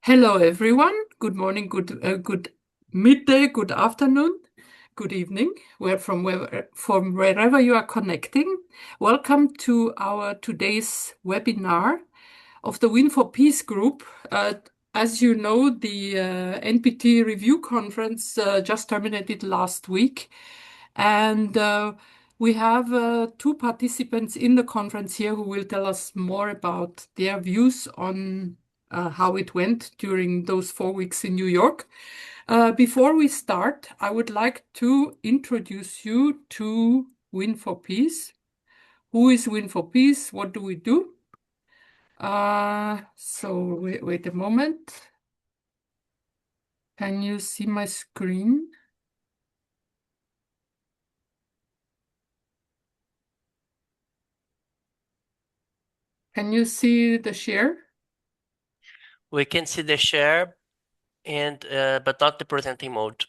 Hello, everyone. Good morning, good midday, good afternoon, good evening, from wherever you are connecting. Welcome to our today's webinar of the Win for Peace group. As you know, the NPT review conference just terminated last week, and we have two participants in the conference here who will tell us more about their views on how it went during those 4 weeks in New York. Before we start, I would like to introduce you to Win for Peace. Who is Win for Peace? What do we do? Wait a moment. Can you see my screen? Can you see the share? We can see the share and but not the presenting mode.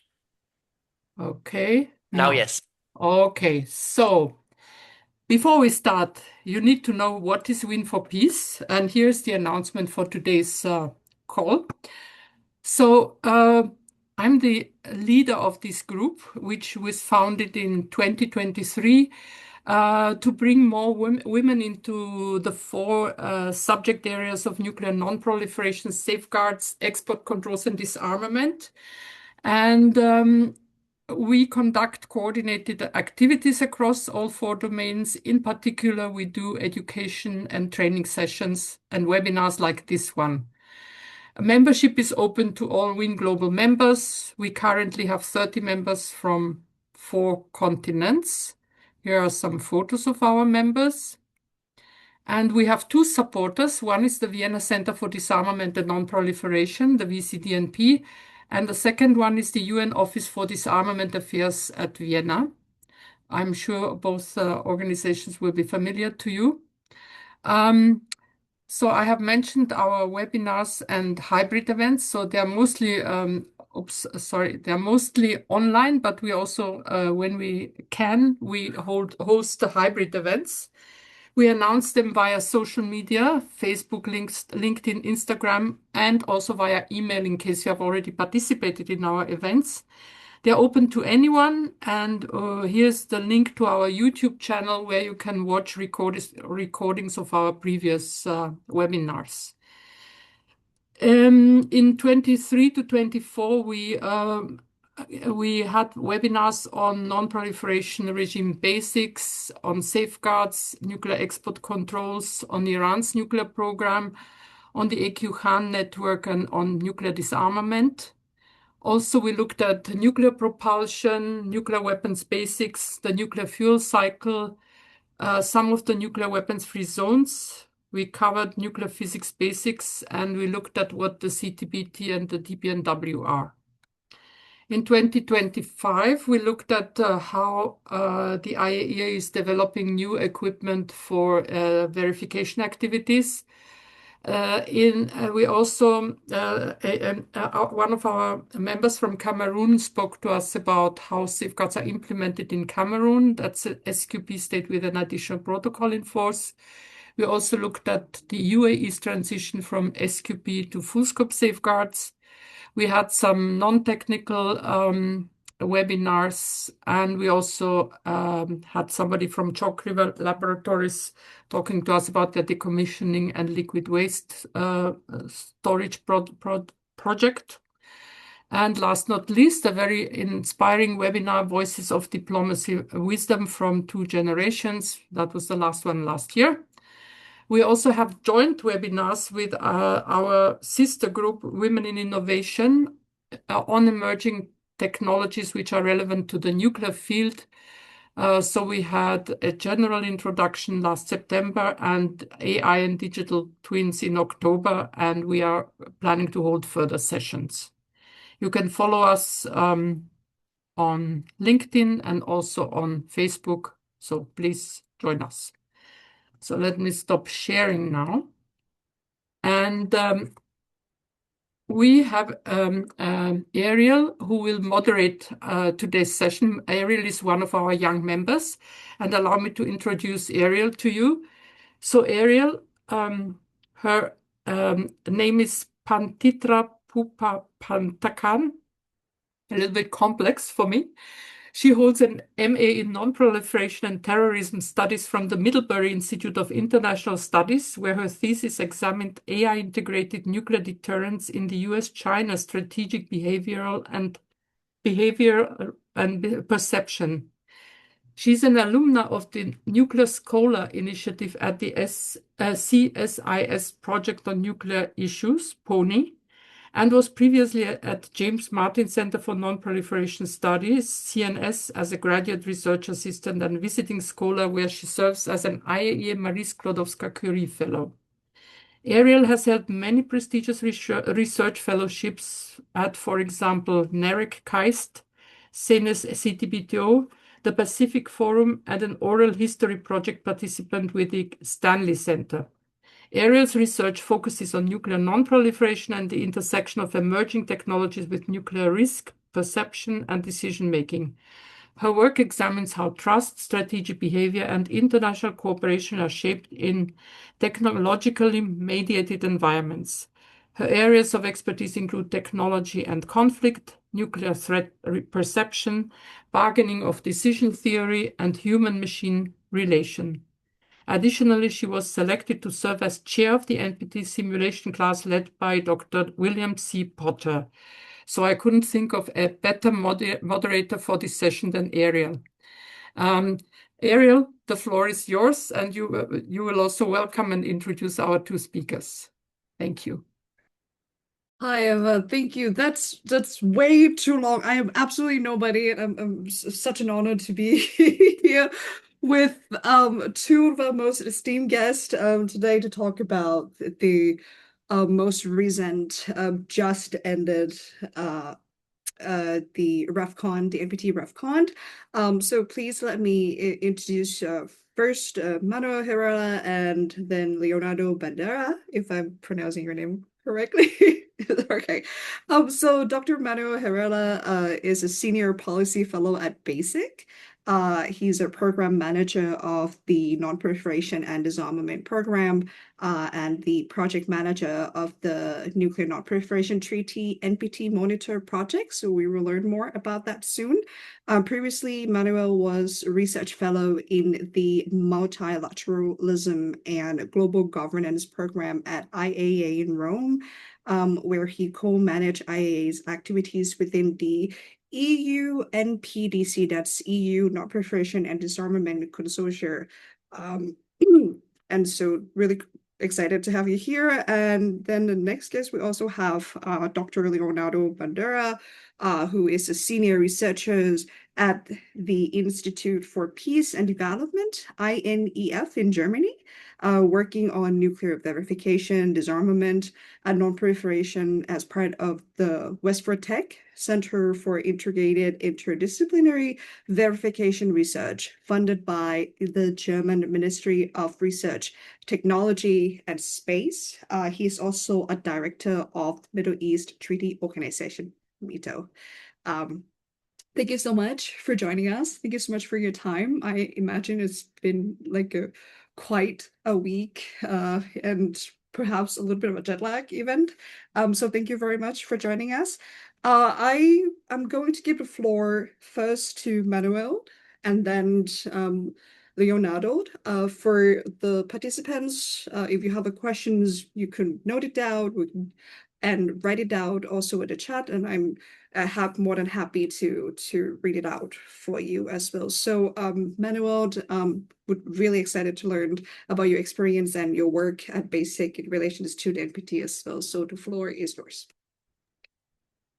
Okay. Now, yes. Okay. So before we start, you need to know what is Win for Peace. And here's the announcement for today's call. So I'm the leader of this group, which was founded in 2023 to bring more women into the four subject areas of nuclear non-proliferation, safeguards, export controls, and disarmament. And we conduct coordinated activities across all four domains. In particular, we do education and training sessions and webinars like this one. Membership is open to all WIN Global members. We currently have 30 members from 4 continents. Here are some photos of our members. And we have 2 supporters. One is the Vienna Center for Disarmament and Non-Proliferation, the VCDNP, and the second one is the UN Office for Disarmament Affairs at Vienna. I'm sure both organizations will be familiar to you. So I have mentioned our webinars and hybrid events. So they're mostly, they're mostly online, but we also, when we can, we host the hybrid events. We announce them via social media, Facebook, LinkedIn, Instagram, and also via email in case you have already participated in our events. They're open to anyone, and here's the link to our YouTube channel where you can watch recordings of our previous webinars. In 23 to 24, we had webinars on non-proliferation regime basics, on safeguards, nuclear export controls, on Iran's nuclear program, on the AQ Khan network, and on nuclear disarmament. Also, we looked at nuclear propulsion, nuclear weapons basics, the nuclear fuel cycle, some of the nuclear weapons-free zones. We covered nuclear physics basics, and we looked at what the CTBT and the DBNW are. In 2025, we looked at how the IAEA is developing new equipment for verification activities. We also, one of our members from Cameroon spoke to us about how safeguards are implemented in Cameroon. That's a SQP state with an additional protocol in force. We also looked at the UAE's transition from SQP to full scope safeguards. We had some non-technical webinars, and we also had somebody from Chalk River Laboratories talking to us about their decommissioning and liquid waste storage project. And last not least, a very inspiring webinar, Voices of Diplomacy Wisdom from Two Generations. That was the last one last year. We also have joint webinars with our sister group, Women in Innovation, on emerging technologies which are relevant to the nuclear field. So we had a general introduction last September and AI and digital twins in October, and we are planning to hold further sessions. You can follow us on LinkedIn and also on Facebook, so please join us. So let me stop sharing now. And we have Ariel who will moderate today's session. Ariel is one of our young members, and allow me to introduce Ariel to you. So Ariel, her name is Pantitra Pupapantakan, a little bit complex for me. She holds an MA in Non-Proliferation and Terrorism Studies from the Middlebury Institute of International Studies, where her thesis examined AI-integrated nuclear deterrence in the US-China strategic behavior and perception. She's an alumna of the Nuclear Scholar Initiative at the CSIS Project on Nuclear Issues, PONI, and was previously at James Martin Center for Non-Proliferation Studies, CNS, as a graduate research assistant and visiting scholar, where she serves as an IAEA Marie Sklodowska-Curie Fellow. Ariel has held many prestigious research fellowships at, for example, NEREC KAIST, CENES CTBTO, the Pacific Forum, and an oral history project participant with the Stanley Center. Ariel's research focuses on nuclear non-proliferation and the intersection of emerging technologies with nuclear risk, perception, and decision-making. Her work examines how trust, strategic behavior, and international cooperation are shaped in technologically mediated environments. Her areas of expertise include technology and conflict, nuclear threat perception, bargaining of decision theory, and human-machine relation. Additionally, she was selected to serve as chair of the NPT simulation class led by Dr. William C. Potter. So I couldn't think of a better moderator for this session than Ariel. Ariel, the floor is yours, and you will also welcome and introduce our two speakers. Thank you. Hi, Eva. Thank you. That's way too long. I am absolutely nobody, and I'm such an honor to be here with two of our most esteemed guests today to talk about the most recent just ended the RefCon, the NPT RefCon. So please let me introduce first Manuel Herrera and then Leonardo Bandera, if I'm pronouncing your name correctly. Okay. So Dr. Manuel Herrera is a senior policy fellow at BASIC. He's a program manager of the Non-Proliferation and Disarmament Program and the project manager of the Nuclear Non-Proliferation Treaty NPT Monitor Project. So we will learn more about that soon. Previously, Manuel was a research fellow in the Multilateralism and Global Governance Program at IAEA in Rome, where he co-managed IAEA's activities within the EU NPDC, that's EU Non-Proliferation and Disarmament Consortia. And so really excited to have you here. And then the next guest, we also have Dr. Leonardo Bandera, who is a senior researcher at the Institute for Peace and Development, INEF in Germany, working on nuclear verification, disarmament, and non-proliferation as part of the Westford Tech Center for Integrated Interdisciplinary Verification Research, funded by the German Ministry of Research, Technology, and Space. He's also a director of the Middle East Treaty Organization, MITO. Thank you so much for joining us. Thank you so much for your time. I imagine it's been like quite a week and perhaps a little bit of a jet lag event. So thank you very much for joining us. I am going to give the floor first to Manuel and then Leonardo. For the participants, if you have questions, you can note it down and write it down also in the chat, and I'm more than happy to read it out for you as well. So Manuel, would really excited to learn about your experience and your work at BASIC in relation to the NPT as well. So the floor is yours.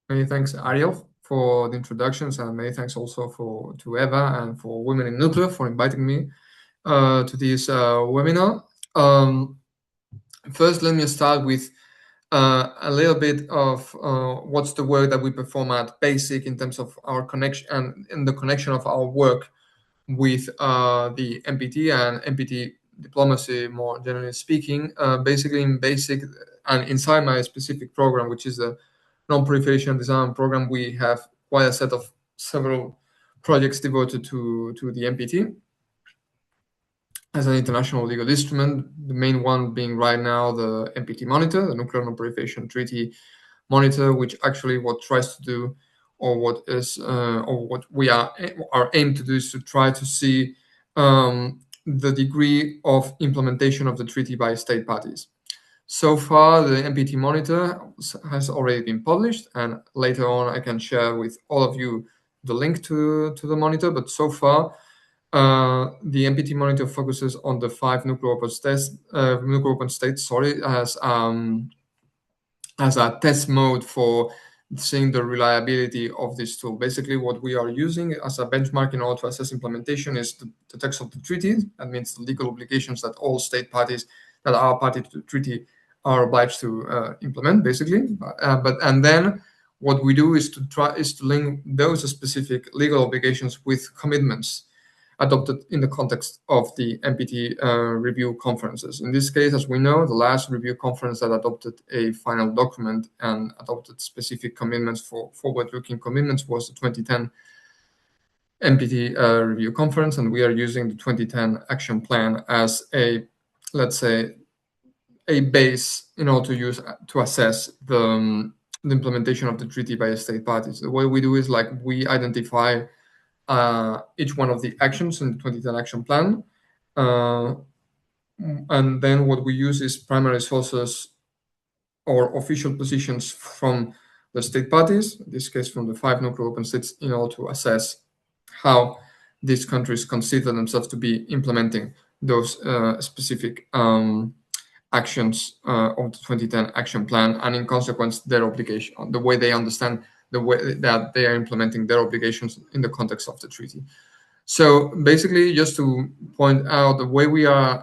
Many thanks, Ariel, for the introductions, and many thanks also to Eva and for Women in Nuclear for inviting me to this webinar. First, let me start with a little bit of what's the work that we perform at BASIC in terms of our connection and in the connection of our work with the NPT and NPT diplomacy, more generally speaking. Basically, in BASIC and inside my specific program, which is the Non-Proliferation Design Program, we have quite a set of several projects devoted to the NPT. as an international legal instrument, the main one being right now the NPT Monitor, the Nuclear Non-Proliferation Treaty Monitor, which actually what tries to do, or what is, or what we are our aim to do, is to try to see the degree of implementation of the treaty by state parties. So far, the NPT Monitor has already been published, and later on I can share with all of you the link to the monitor. But so far, the NPT Monitor focuses on the 5 nuclear weapon states, as a test mode for seeing the reliability of this tool. Basically, what we are using as a benchmark in order to assess implementation is the text of the treaty. That means the legal obligations that all state parties that are party to the treaty are obliged to implement, basically. And then what we do is to link those specific legal obligations with commitments adopted in the context of the NPT review conferences. In this case, as we know, the last review conference that adopted a final document and adopted specific commitments for forward-looking commitments was the 2010 NPT review conference, and we are using the 2010 action plan as a, let's say, a base in order to use to assess the implementation of the treaty by state parties. The way we do is like we identify each one of the actions in the 2010 action plan. And then what we use is primary sources or official positions from the state parties, in this case from the 5 nuclear weapon states, in order to assess how these countries consider themselves to be implementing those specific actions of the 2010 action plan, and in consequence their obligation, the way they understand the way that they are implementing their obligations in the context of the treaty. So basically, just to point out, the way we are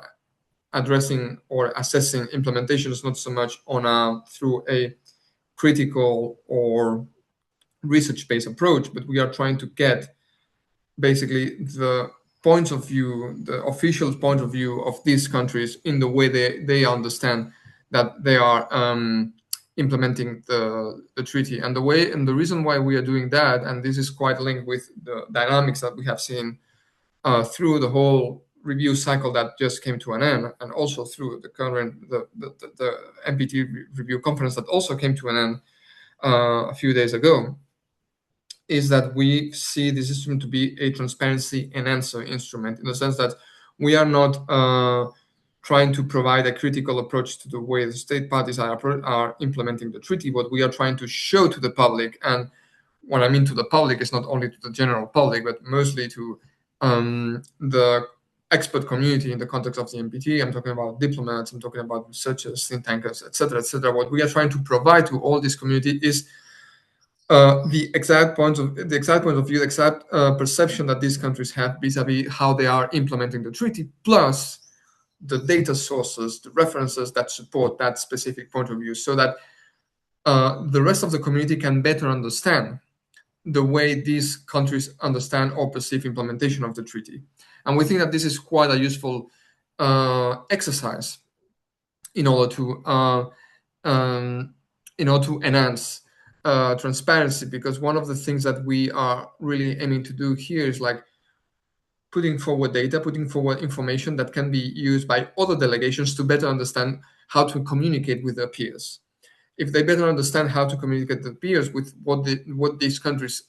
addressing or assessing implementation is not so much on through a critical or research-based approach, but we are trying to get basically the points of view, the official point of view of these countries in the way they understand that they are implementing the treaty. And the reason why we are doing that, and this is quite linked with the dynamics that we have seen through the whole review cycle that just came to an end, and also through the current the NPT review conference that also came to an end a few days ago, is that we see this instrument to be a transparency enhancer instrument, in the sense that we are not trying to provide a critical approach to the way the state parties are implementing the treaty. What we are trying to show to the public, and what I mean to the public is not only to the general public, but mostly to the expert community in the context of the NPT. I'm talking about diplomats, I'm talking about researchers, think tankers, etc., etc. What we are trying to provide to all this community is the exact point of view, the exact perception that these countries have vis-a-vis how they are implementing the treaty, plus the data sources, the references that support that specific point of view, so that the rest of the community can better understand the way these countries understand or perceive implementation of the treaty. And we think that this is quite a useful exercise in order to enhance transparency, because one of the things that we are really aiming to do here is like putting forward data, putting forward information that can be used by other delegations to better understand how to communicate with their peers. If they better understand how to communicate with peers with what these countries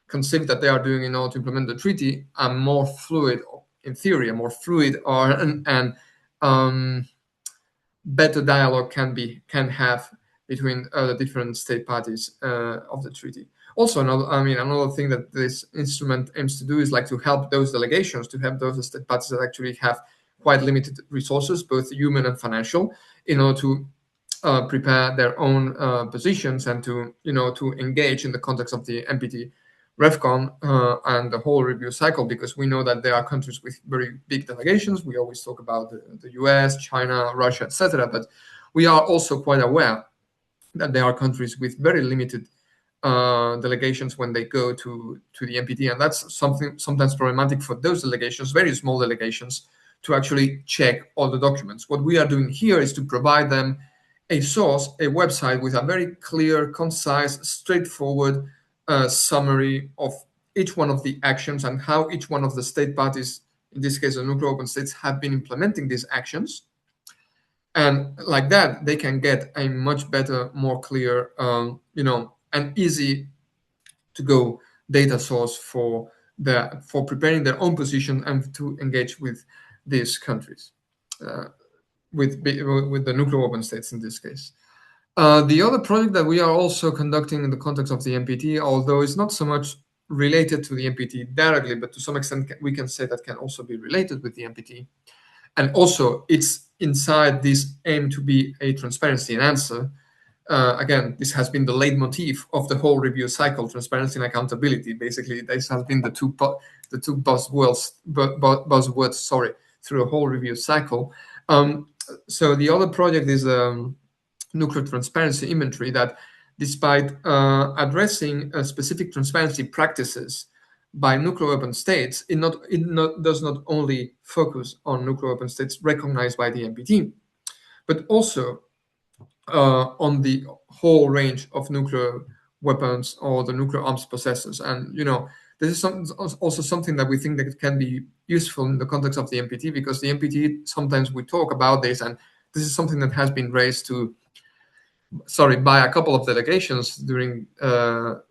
conceive that they are doing in order to implement the treaty, a more fluid, in theory, a more fluid and better dialogue can have between the different state parties of the treaty. Also, another thing that this instrument aims to do is like to help those delegations, to help those state parties that actually have quite limited resources, both human and financial, in order to prepare their own positions and to engage in the context of the NPT RevCon and the whole review cycle, because we know that there are countries with very big delegations. We always talk about the US, China, Russia, etc. But we are also quite aware that there are countries with very limited delegations when they go to the NPT, and that's something sometimes problematic for those delegations, very small delegations, to actually check all the documents. What we are doing here is to provide them a source, a website with a very clear, concise, straightforward summary of each one of the actions and how each one of the state parties in this case, the nuclear weapon states, have been implementing these actions. And like that, they can get a much better, more clear, and easy to go data source for preparing their own position and to engage with these countries, with the nuclear weapon states in this case. The other project that we are also conducting in the context of the NPT, although it's not so much related to the NPT directly, but to some extent we can say that can also be related with the NPT. And also it's inside this aim to be a transparency enhancer. Again, this has been the leitmotif of the whole review cycle, transparency and accountability. Basically, this has been the two buzzwords, through a whole review cycle. So the other project is nuclear transparency inventory that, despite addressing specific transparency practices by nuclear weapon states, it does not only focus on nuclear weapon states recognized by the NPT, but also on the whole range of nuclear weapons or the nuclear arms possessors. And this is also something that we think that can be useful in the context of the NPT, because the NPT, sometimes we talk about this, and this is something that has been raised by a couple of delegations during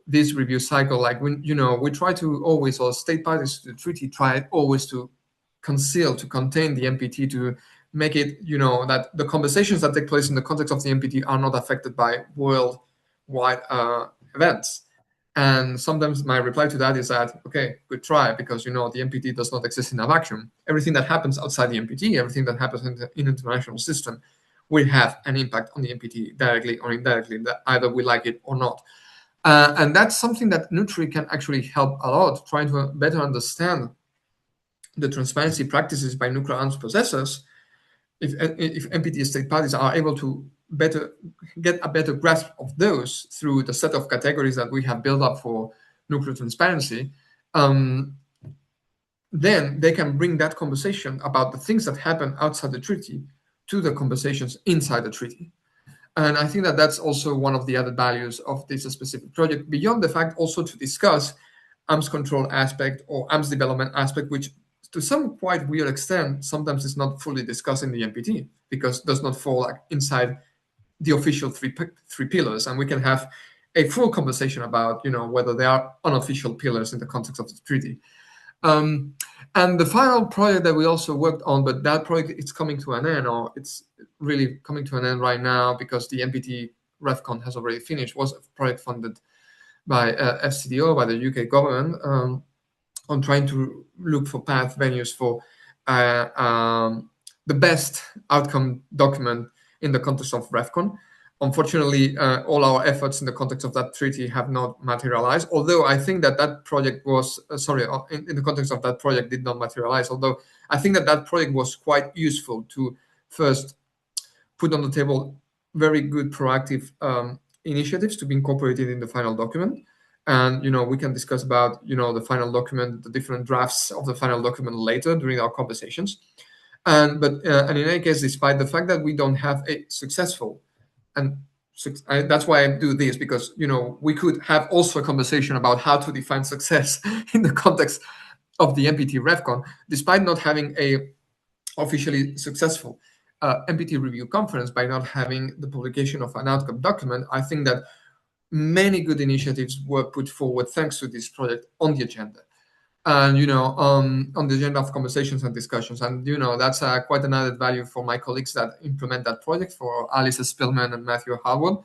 this review cycle. Like, we try to always, or state parties to the treaty try always to contain the NPT, to make it, that the conversations that take place in the context of the NPT are not affected by worldwide events. And sometimes my reply to that is that, okay, good try, because the NPT does not exist in a vacuum. Everything that happens outside the NPT, everything that happens in the international system, will have an impact on the NPT directly or indirectly, that either we like it or not. And that's something that NUTRI can actually help a lot, trying to better understand the transparency practices by nuclear arms possessors. If NPT state parties are able to get a better grasp of those through the set of categories that we have built up for nuclear transparency, then they can bring that conversation about the things that happen outside the treaty to the conversations inside the treaty. And I think that that's also one of the added values of this specific project, beyond the fact also to discuss arms control aspect or arms development aspect, which to some quite weird extent sometimes is not fully discussed in the NPT, because it does not fall inside the official three pillars. And we can have a full conversation about whether they are unofficial pillars in the context of the treaty. And the final project that we also worked on, but that project is coming to an end, or it's really coming to an end right now because the NPT REFCON has already finished, was a project funded by FCDO, by the UK government, on trying to look for path venues for the best outcome document in the context of REFCON. Unfortunately, all our efforts in the context of that treaty have not materialized, although I think that project was, in the context of that project did not materialize, although I think that project was quite useful to first put on the table very good proactive initiatives to be incorporated in the final document. And, we can discuss about, the final document, the different drafts of the final document later during our conversations. And in any case, despite the fact that we don't have a successful, and that's why I do this, because we could have also a conversation about how to define success in the context of the NPT REFCON, despite not having a officially successful NPT review conference, by not having the publication of an outcome document. I think that many good initiatives were put forward thanks to this project on the agenda. And on the agenda of conversations and discussions, and that's quite an added value for my colleagues that implement that project, for Alice Spillman and Matthew Harwood.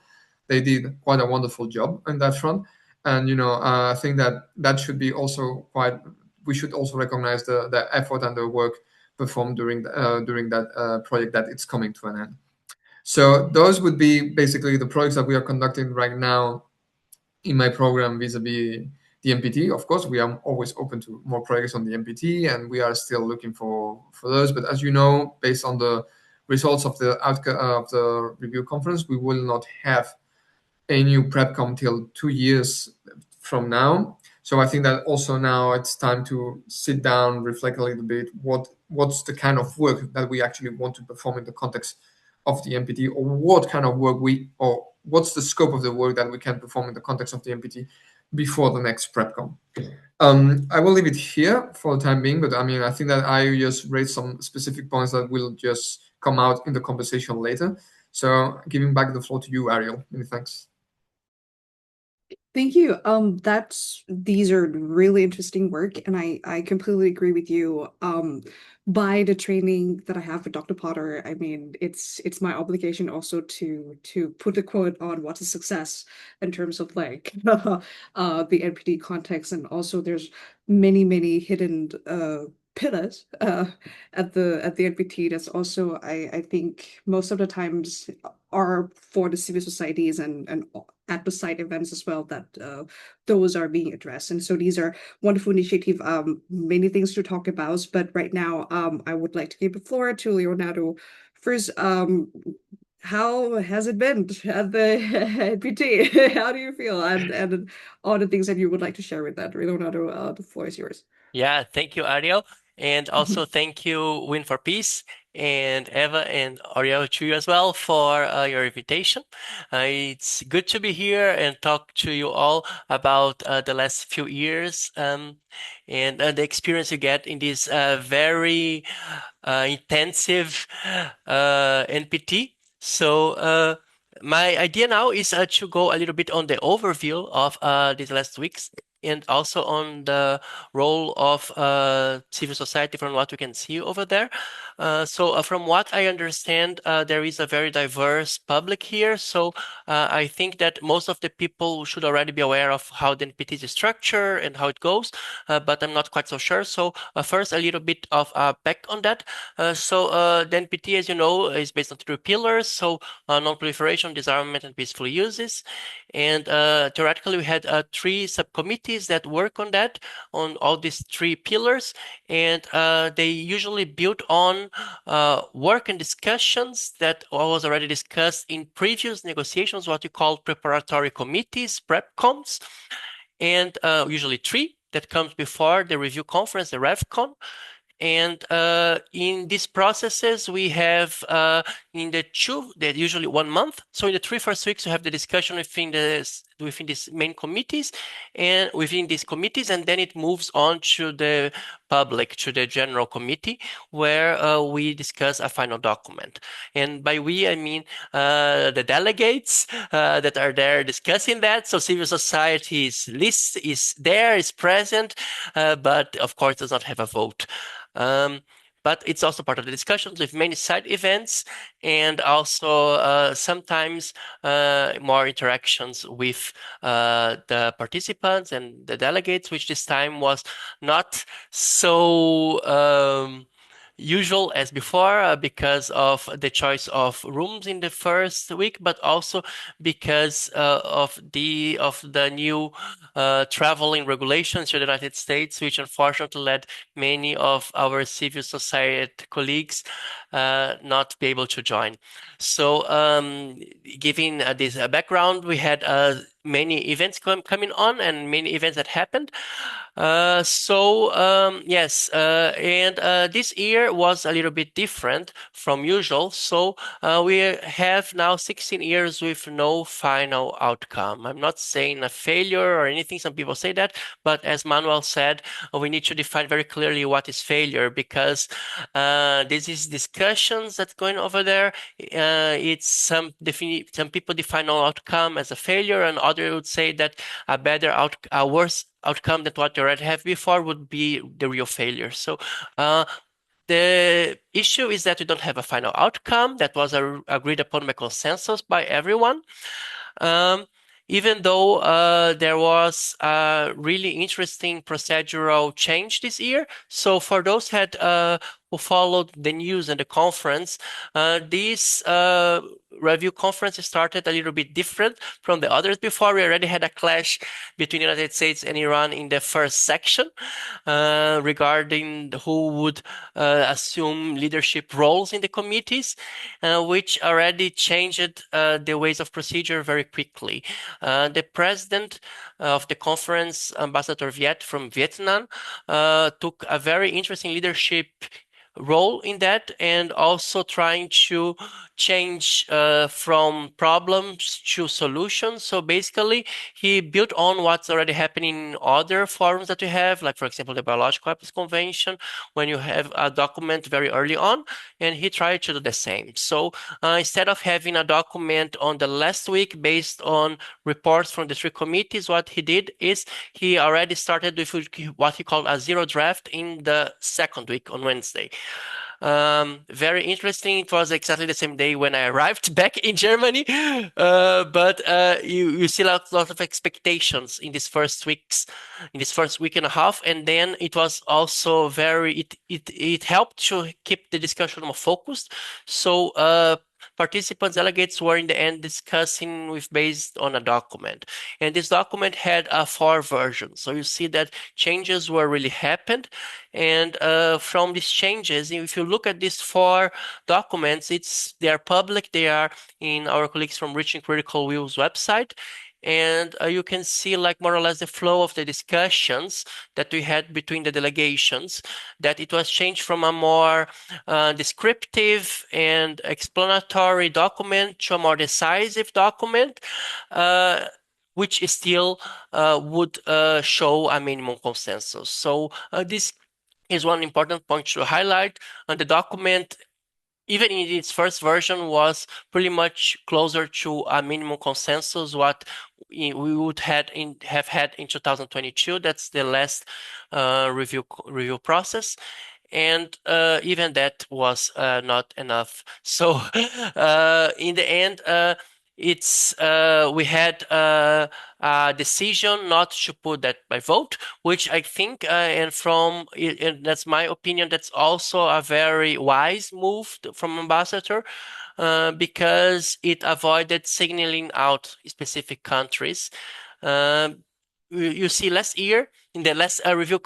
They did quite a wonderful job on that front, and I think that should be also we should also recognize the effort and the work performed during that project, that it's coming to an end. So those would be basically the projects that we are conducting right now in my program vis-a-vis the NPT. Of course, we are always open to more projects on the NPT, and we are still looking for those. But as you know, based on the results of the outcome of the review conference, we will not have a new PrepCom till 2 years from now. So I think that also now it's time to sit down, reflect a little bit, what's the kind of work that we actually want to perform in the context of the NPT, or what kind of work or what's the scope of the work that we can perform in the context of the NPT, before the next PrepCon. I will leave it here for the time being, but I mean, I think that I just raised some specific points that will just come out in the conversation later. So giving back the floor to you, Ariel. Many thanks. Thank you. These are really interesting work, and I completely agree with you. By the training that I have with Dr. Potter, I mean it's my obligation also to put a quote on what's a success in terms of like the NPT context, and also there's many hidden pillars at the NPT that's also I think most of the times are for the civil societies and at the site events as well that those are being addressed. And so these are wonderful initiative, many things to talk about, but right now I would like to give the floor to Leonardo. First, how has it been at the NPT? How do you feel? And all the things that you would like to share with that. Leonardo, the floor is yours. Yeah, thank you, Ariel. And also thank you, Win for Peace, and Eva and Ariel to you as well for your invitation. It's good to be here and talk to you all about the last few years and the experience you get in this very intensive NPT. So my idea now is to go a little bit on the overview of these last weeks and also on the role of civil society from what we can see over there. So from what I understand, there is a very diverse public here. So I think that most of the people should already be aware of how the NPT is structured and how it goes, but I'm not quite so sure. So first, a little bit of back on that. The NPT, as you know, is based on 3 pillars. So non-proliferation, disarmament, and peaceful uses. And theoretically, we had 3 subcommittees that work on that, on all these 3 pillars. And they usually build on work and discussions that was already discussed in previous negotiations, what we call preparatory committees, PrepCons, and usually 3 that comes before the review conference, the RevCon. And in these processes, we have in the 2, that usually 1 month. So in the 3 first weeks, we have the discussion within these main committees and within these committees, and then it moves on to the public, to the general committee, where we discuss a final document. And by we, I mean the delegates that are there discussing that. So civil society's list is there, is present, but of course does not have a vote. But it's also part of the discussions with many side events and also sometimes more interactions with the participants and the delegates, which this time was not so usual as before because of the choice of rooms in the first week, but also because of the new traveling regulations to the United States, which unfortunately led many of our civil society colleagues not be able to join. So giving this background, we had many events coming on and many events that happened. Yes, and this year was a little bit different from usual. So we have now 16 years with no final outcome. I'm not saying a failure or anything. Some people say that, but as Manuel said, we need to define very clearly what is failure because this is discussions that's going over there. It's some people define no outcome as a failure, and others would say that a worse outcome than what you already have before would be the real failure. So the issue is that we don't have a final outcome that was agreed upon by consensus by everyone. Even though there was a really interesting procedural change this year. So for those who followed the news and the conference, this review conference started a little bit different from the others before. We already had a clash between the United States and Iran in the first section regarding who would assume leadership roles in the committees, which already changed the ways of procedure very quickly. The president of the conference, Ambassador Viet from Vietnam, took a very interesting leadership role in that, and also trying to change from problems to solutions. So basically, he built on what's already happening in other forums that we have, like for example, the Biological Weapons Convention, when you have a document very early on, and he tried to do the same. So instead of having a document on the last week based on reports from the three committees, what he did is he already started with what he called a zero draft in the second week on Wednesday. Very interesting. It was exactly the same day when I arrived back in Germany. But you see lots of expectations in these first weeks, in this first week and a half, and then it was also it helped to keep the discussion more focused. So participants, delegates were in the end discussing based on a document, and this document had 4 versions. So you see that changes were really happened, and from these changes, if you look at these 4 documents, they are public. They are in our colleagues from Reaching Critical Will's website. And you can see like more or less the flow of the discussions that we had between the delegations, that it was changed from a more descriptive and explanatory document to a more decisive document, which still would show a minimum consensus. So this is one important point to highlight. The document, even in its first version, was pretty much closer to a minimum consensus what we would have had in 2022. That's the last review process. And even that was not enough. So in the end, we had a decision not to put that by vote, which I think, and that's my opinion, that's also a very wise move from ambassador, because it avoided signaling out specific countries. You see, last year in the last review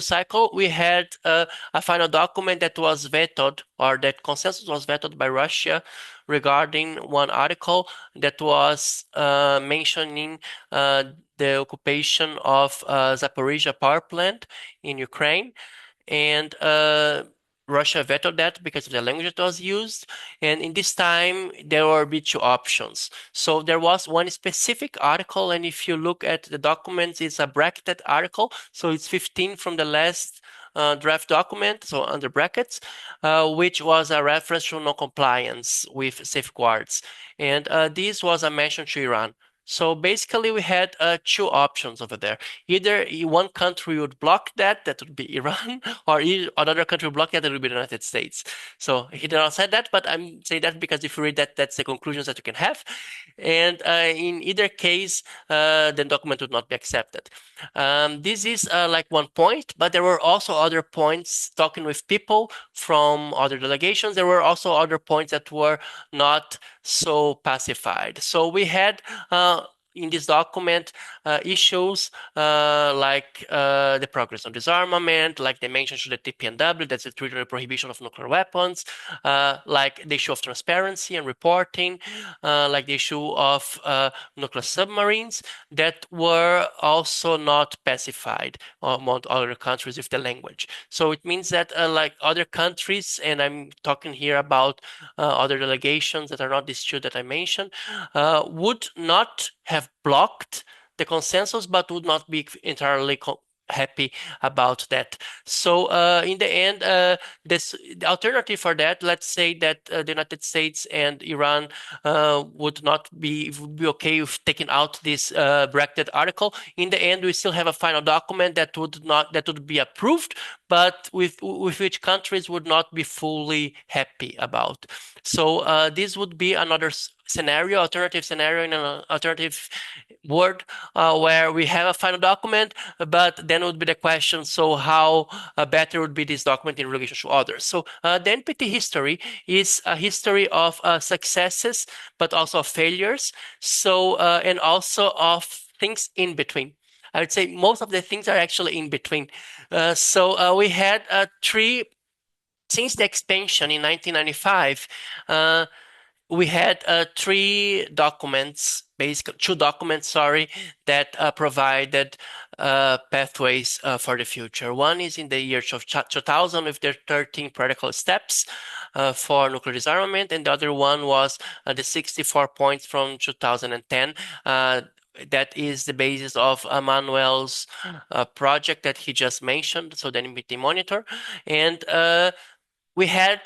cycle, we had a final document that was vetoed, or that consensus was vetoed by Russia regarding one article that was mentioning the occupation of Zaporizhia power plant in Ukraine. And Russia vetoed that because of the language that was used. And in this time, there will be 2 options. So there was one specific article, and if you look at the documents, it's a bracketed article. So it's 15 from the last draft document, so under brackets, which was a reference to non-compliance with safeguards. And this was a mention to Iran. So basically, we had 2 options over there. Either one country would block that would be Iran, or another country would block that would be the United States. So he did not say that, but I'm saying that because if you read that, that's the conclusions that you can have. And in either case, the document would not be accepted. This is like one point, but there were also other points talking with people from other delegations. There were also other points that were not so pacified. So we had in this document issues like the progress on disarmament, like they mentioned to the TPNW, that's the Treaty on the Prohibition of Nuclear Weapons, like the issue of transparency and reporting, like the issue of nuclear submarines, that were also not pacified among other countries with the language. So it means that like other countries, and I'm talking here about other delegations that are not these 2 that I mentioned, would not have blocked the consensus, but would not be entirely happy about that. So in the end, the alternative for that, let's say that the United States and Iran would be okay with taking out this bracketed article. In the end, we still have a final document that would be approved, but with which countries would not be fully happy about. So this would be another alternative scenario in an alternative world where we have a final document, but then would be the question, so how better would be this document in relation to others? So the NPT history is a history of successes, but also of failures. So and also of things in between. I would say most of the things are actually in between. So we had 3, since the expansion in 1995, we had 3 documents, basically 2 documents, sorry, that provided pathways for the future. One is in the year of 2000 with their 13 practical steps for nuclear disarmament, and the other one was the 64 points from 2010. That is the basis of Manuel's project that he just mentioned, so the NPT monitor. And we had,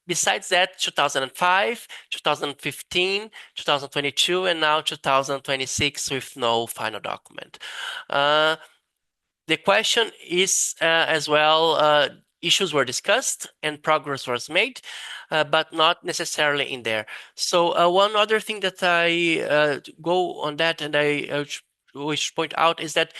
besides that, 2005, 2015, 2022, and now 2026 with no final document. The question is as well, issues were discussed and progress was made, but not necessarily in there. So one other thing that I go on that and I wish to point out is that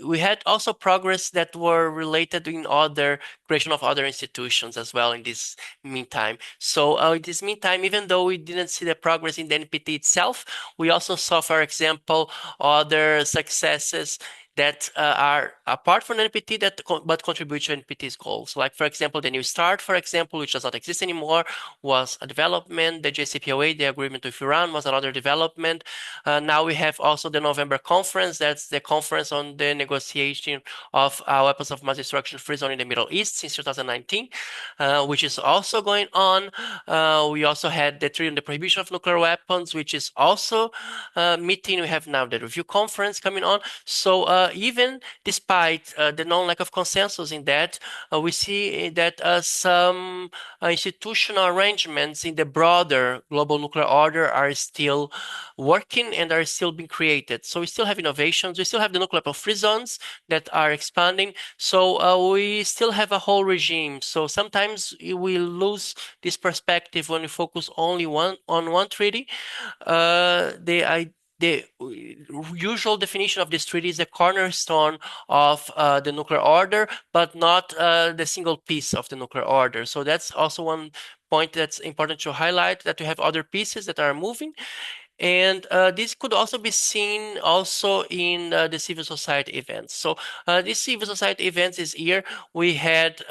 we had also progress that were related in other creation of other institutions as well in this meantime. So in this meantime, even though we didn't see the progress in the NPT itself, we also saw, for example, other successes that are apart from NPT but contribute to NPT's goals. Like, for example, the New START, for example, which does not exist anymore, was a development. The JCPOA, the agreement with Iran, was another development. Now we have also the November conference. That's the conference on the negotiation of weapons of mass destruction free zone in the Middle East since 2019, which is also going on. We also had the Treaty on the Prohibition of Nuclear Weapons, which is also meeting. We have now the review conference coming on. So even despite the non-lack of consensus in that, we see that some institutional arrangements in the broader global nuclear order are still working and are still being created. So we still have innovations. We still have the nuclear free zones that are expanding. So we still have a whole regime. So sometimes we lose this perspective when we focus only on one treaty. The usual definition of this treaty is the cornerstone of the nuclear order, but not the single piece of the nuclear order. So that's also one point that's important to highlight, that we have other pieces that are moving. And this could also be seen also in the civil society events. So these civil society events this year, we had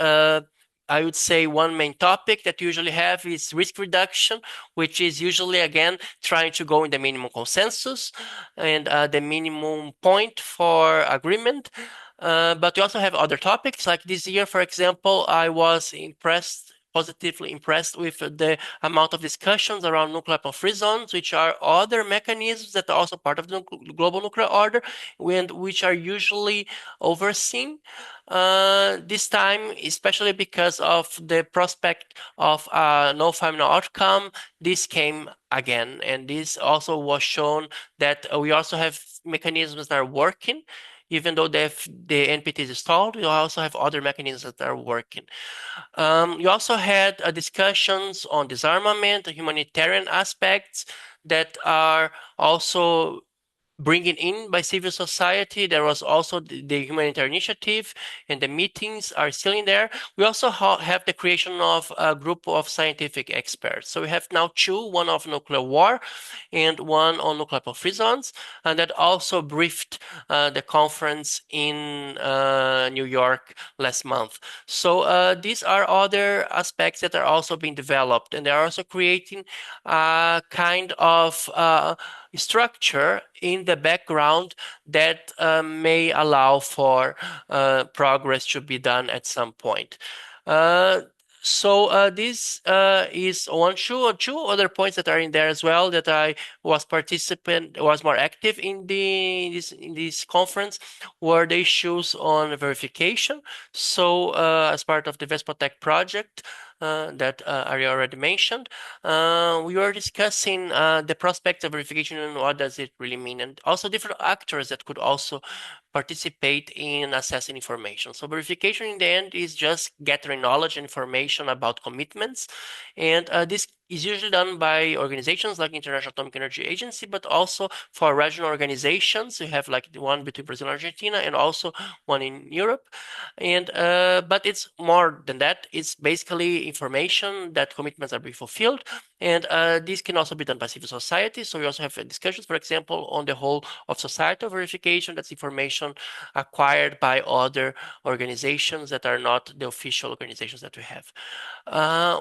I would say one main topic that you usually have is risk reduction, which is usually, again, trying to go in the minimum consensus and the minimum point for agreement. But we also have other topics. Like this year, for example, I was positively impressed with the amount of discussions around nuclear weapon free zones, which are other mechanisms that are also part of the global nuclear order, and which are usually overseen. This time, especially because of the prospect of no final outcome, this came again. And this also was shown that we also have mechanisms that are working. Even though the NPT is installed, we also have other mechanisms that are working. You also had discussions on disarmament, humanitarian aspects that are also bringing in by civil society. There was also the humanitarian initiative, and the meetings are still in there. We also have the creation of a group of scientific experts. So we have now two, one of nuclear war and one on nuclear free zones, and that also briefed the conference in New York last month. So these are other aspects that are also being developed, and they're also creating a kind of structure in the background that may allow for progress to be done at some point. So this is one. Two other points that are in there as well that I was more active in this conference were the issues on verification. So as part of the Vespotec project that Arya already mentioned, we were discussing the prospects of verification and what does it really mean, and also different actors that could also participate in assessing information. So verification in the end is just gathering knowledge and information about commitments, and this is usually done by organizations like International Atomic Energy Agency, but also for regional organizations. You have like the one between Brazil and Argentina, and also one in Europe. And but it's more than that. It's basically information that commitments are being fulfilled, And this can also be done by civil society. So we also have discussions, for example, on the whole of societal verification. That's information acquired by other organizations that are not the official organizations that we have.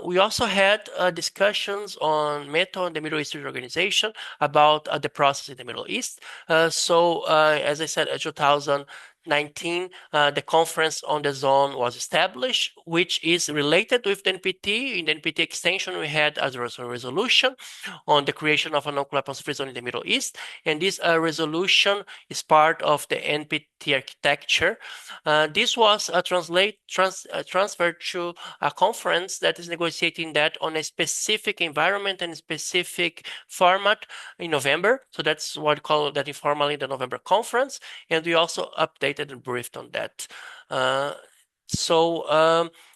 We also had discussions on METO and the Middle Eastern Organization about the process in the Middle East. As I said, 2019, the conference on the zone was established, which is related with the NPT. In the NPT extension, we had a resolution on the creation of a nuclear weapons free zone in the Middle East. And this resolution is part of the NPT architecture. This was transferred to a conference that is negotiating that on a specific environment and specific format in November. So that's what we call that informally the November conference. And we also updated and briefed on that.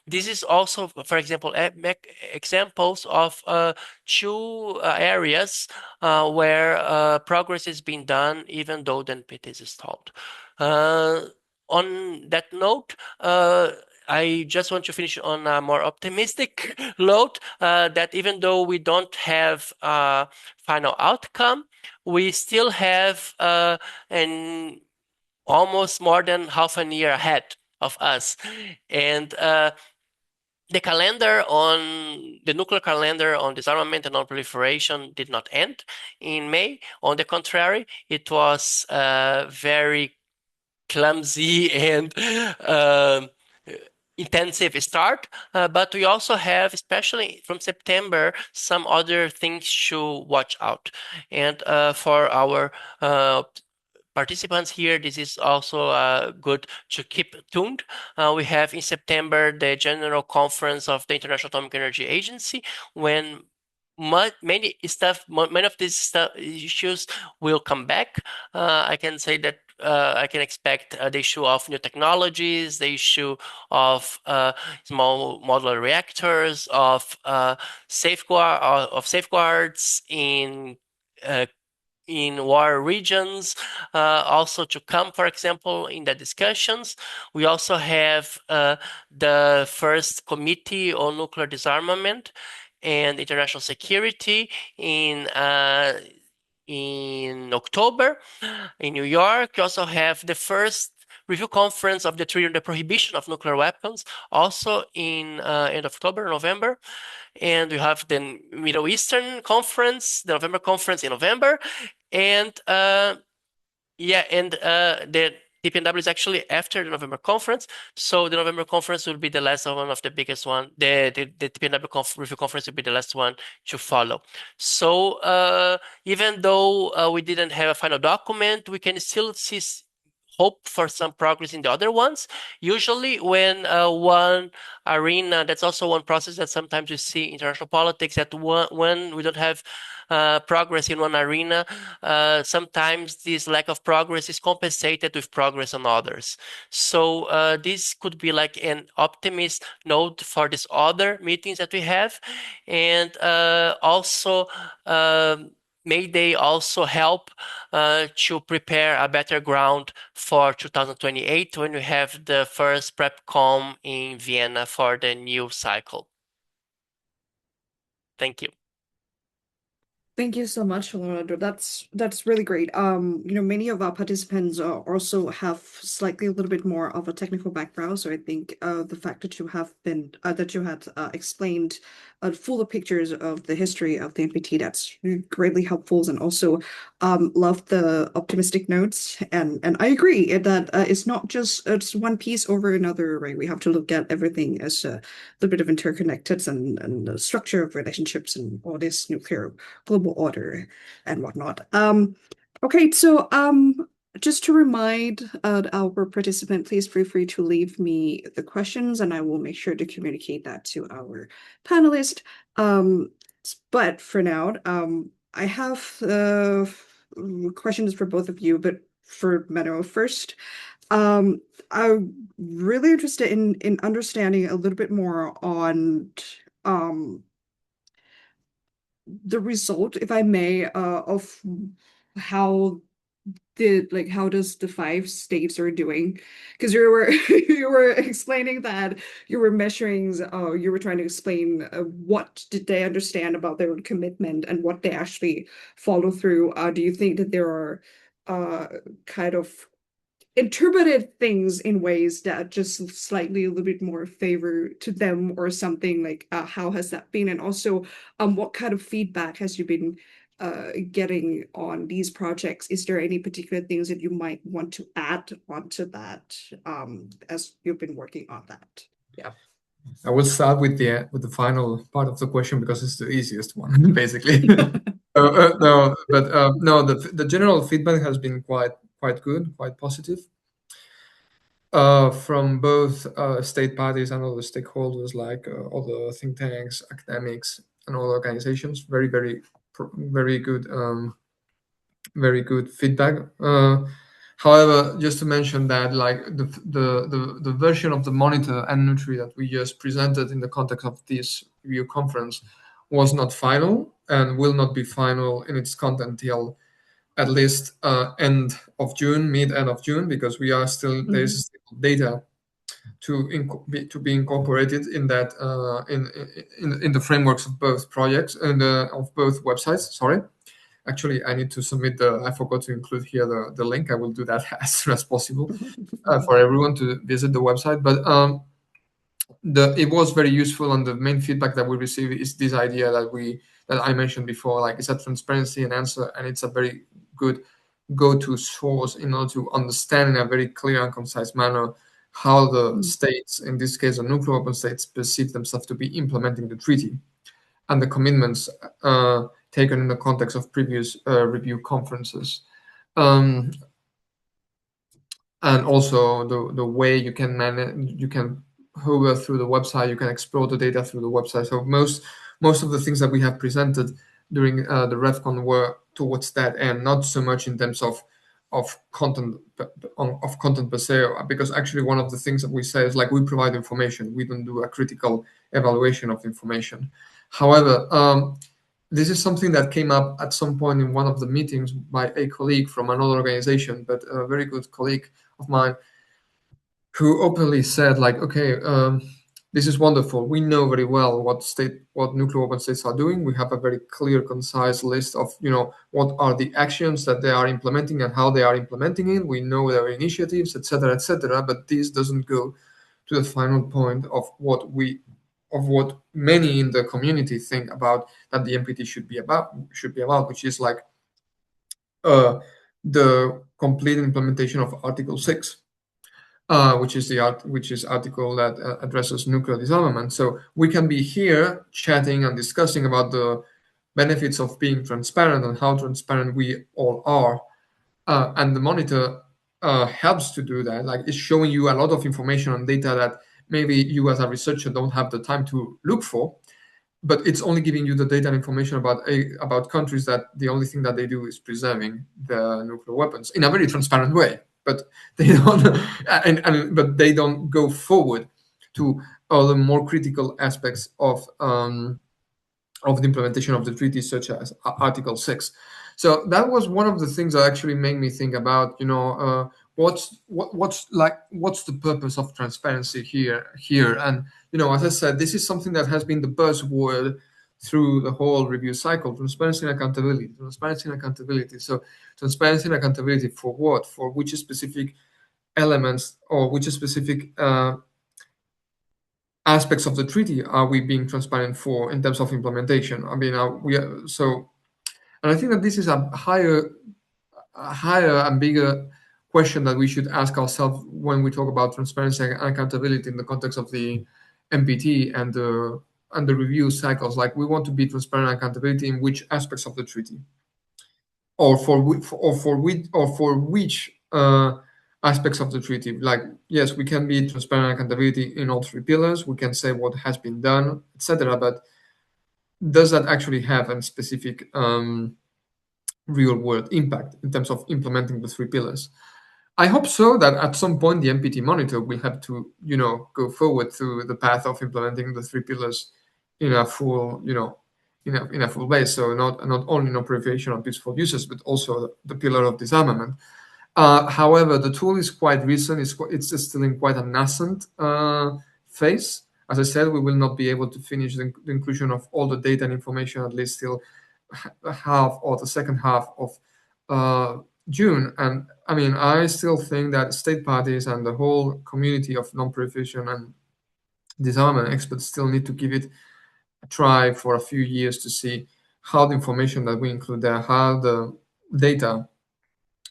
This is also, for example, examples of two areas where progress is being done even though the NPT is installed. On that note, I just want to finish on a more optimistic note that even though we don't have a final outcome, we still have an almost more than half a year ahead of us. And the calendar on the nuclear calendar on disarmament and non-proliferation did not end in May. On the contrary, it was very clumsy and intensive start, but we also have, especially from September, some other things to watch out. And for our participants here, this is also good to keep tuned. We have in September the General Conference of the International Atomic Energy Agency, when many of these issues will come back. I can say that I can expect the issue of new technologies, the issue of small modular reactors, of safeguards in war regions, also to come, for example, in the discussions. We also have the first committee on nuclear disarmament and international security in October in New York. We also have the first review conference of the Treaty on the Prohibition of Nuclear Weapons, also in end of October, November. And we have the Middle Eastern Conference, the November conference in November. And the TPNW is actually after the November conference. So the November conference will be the last one of the biggest one. The TPNW review conference will be the last one to follow. So even though we didn't have a final document, we can still see hope for some progress in the other ones. Usually when one arena, that's also one process that sometimes you see in international politics, that when we don't have progress in one arena, sometimes this lack of progress is compensated with progress on others. So this could be like an optimist note for these other meetings that we have. And also may they also help to prepare a better ground for 2028 when we have the first PrepCom in Vienna for the new cycle. Thank you. Thank you so much, Leonardo. That's really great. Many of our participants also have slightly a little bit more of a technical background. So I think the fact that you had explained fuller pictures of the history of the NPT, that's greatly helpful, and also love the optimistic notes. And I agree that it's not just it's one piece over another, right? We have to look at everything as a little bit of interconnected and the structure of relationships and all this nuclear global order and whatnot. Okay, so just to remind our participant, please feel free to leave me the questions and I will make sure to communicate that to our panelist. But for now, I have questions for both of you, but for Menno first. I'm really interested in understanding a little bit more on the result, if I may, of how how does the 5 states are doing? Because you were you were explaining that you were measuring, you were trying to explain what did they understand about their commitment and what they actually follow through. Do you think that there are kind of interpreted things in ways that just slightly a little bit more favor to them or something? Like how has that been? And also what kind of feedback has you been getting on these projects? Is there any particular things that you might want to add onto that as you've been working on that? Yeah. I will start with the final part of the question because it's the easiest one, basically. No, but no, the general feedback has been quite good, quite positive, from both state parties and other stakeholders, like other think tanks, academics, and other organizations. Very good, very good feedback. However, just to mention that, like the version of the monitor and Nutri that we just presented in the context of this review conference was not final and will not be final in its content till at least end of June, mid-end of June, because we are still there's still data to be incorporated in that in the frameworks of both projects and of both websites. Sorry. Actually, I need to submit I forgot to include here the link. I will do that as soon as possible for everyone to visit the website. But it was very useful, and the main feedback that we receive is this idea that I mentioned before, like it's a transparency and answer, and it's a very good go-to source in order to understand in a very clear and concise manner how the states, in this case the nuclear weapon states, perceive themselves to be implementing the treaty and the commitments taken in the context of previous review conferences. And also the way you can manage, you can hover through the website, you can explore the data through the website. So most of the things that we have presented during the RevCon were towards that end, not so much in terms of content per se, because actually one of the things that we say is like we provide information, we don't do a critical evaluation of information. However, this is something that came up at some point in one of the meetings by a colleague from another organization, but a very good colleague of mine, who openly said, like, okay, this is wonderful. We know very well what nuclear weapon states are doing. We have a very clear, concise list of, what are the actions that they are implementing and how they are implementing it. We know their initiatives, etc., etc. But this doesn't go to the final point of what many in the community think about that the NPT should be about, which is like the complete implementation of Article 6. Which is article that addresses nuclear disarmament. So we can be here chatting and discussing about the benefits of being transparent and how transparent we all are, and the monitor helps to do that. Like it's showing you a lot of information and data that maybe you as a researcher don't have the time to look for, but it's only giving you the data and information about countries that the only thing that they do is preserving the nuclear weapons in a very transparent way. But they don't, but they don't go forward to other more critical aspects of the implementation of the treaty, such as Article 6. So that was one of the things that actually made me think about, what's the purpose of transparency here? And as I said, this is something that has been the buzzword through the whole review cycle: transparency and accountability. So transparency and accountability for what? For which specific elements or which specific aspects of the treaty are we being transparent for in terms of implementation? I mean, and I think that this is a higher and bigger question that we should ask ourselves when we talk about transparency and accountability in the context of the NPT and the review cycles. Like, we want to be transparent and accountability in which aspects of the treaty, or for which aspects of the treaty. Like, yes, we can be transparent and accountability in all 3 pillars. We can say what has been done, etc. But does that actually have a specific real world impact in terms of implementing the 3 pillars? I hope so, that at some point the NPT monitor will have to, go forward through the path of implementing the 3 pillars in a full, in a full way. So not only non-proliferation of peaceful uses, but also the pillar of disarmament. However, the tool is quite recent. It's still in quite a nascent phase. As I said, we will not be able to finish the inclusion of all the data and information at least till half or the second half of June. And I mean, I still think that state parties and the whole community of non-proliferation and disarmament experts still need to give it a try for a few years to see how the information that we include there, how the data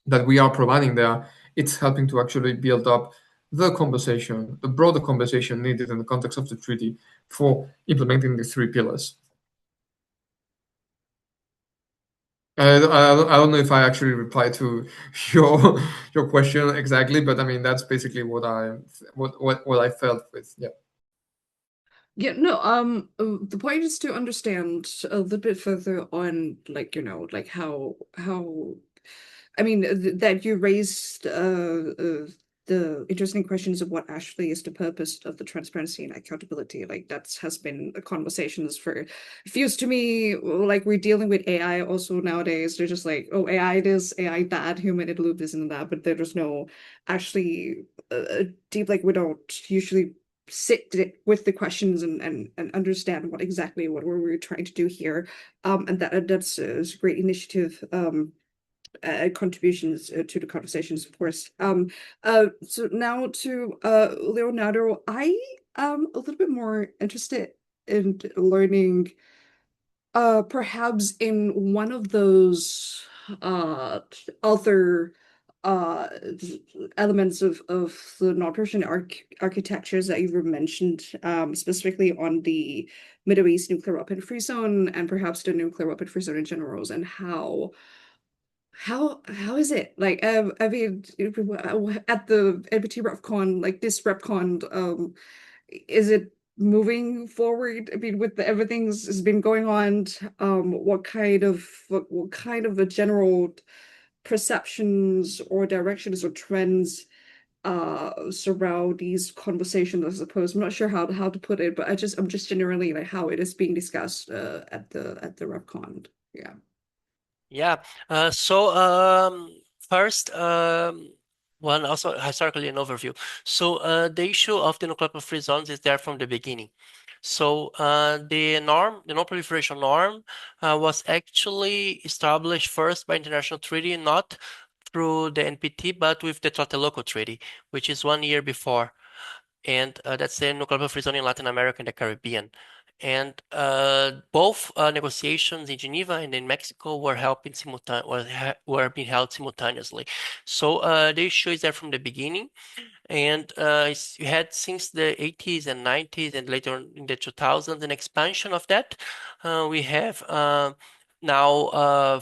that we are providing there, it's helping to actually build up the conversation, the broader conversation needed in the context of the treaty for implementing the three pillars. I don't know if I actually replied to your question exactly, but I mean that's basically what I felt with. Yeah. Yeah, no, the point is to understand a little bit further on, like, like how I mean, that you raised the interesting questions of what actually is the purpose of the transparency and accountability. Like that has been a conversations for, it feels to me like we're dealing with AI also nowadays. They're just like, oh, AI this, AI that, human in the loop this and that, but there's no actually deep, like we don't usually sit with the questions and understand what exactly what we're trying to do here. And that's a great initiative. Contributions to the conversations, of course. So now to Leonardo, I am a little bit more interested in learning, perhaps in one of those other uh elements of the non-Persian architectures that you've mentioned, specifically on the Middle East nuclear weapon free zone and perhaps the nuclear weapon free zone in general, and how is it like, I mean, at the NPT RepCon, like this RepCon, is it moving forward? I mean, with everything's has been going on, what kind of a general perceptions or directions or trends surround these conversations, I suppose. I'm not sure how to put it, but I'm just generally like how it is being discussed at the RepCon. Yeah. Yeah. So first, one also historically an overview. So the issue of the nuclear free zones is there from the beginning. So the non-proliferation norm, was actually established first by international treaty, not through the NPT, but with the Tlatelolco Treaty, which is 1 year before. And that's the nuclear free zone in Latin America and the Caribbean. And both negotiations in Geneva and in Mexico were were being held simultaneously. So the issue is there from the beginning. And you had since the 80s and 90s and later in the 2000s an expansion of that. We have now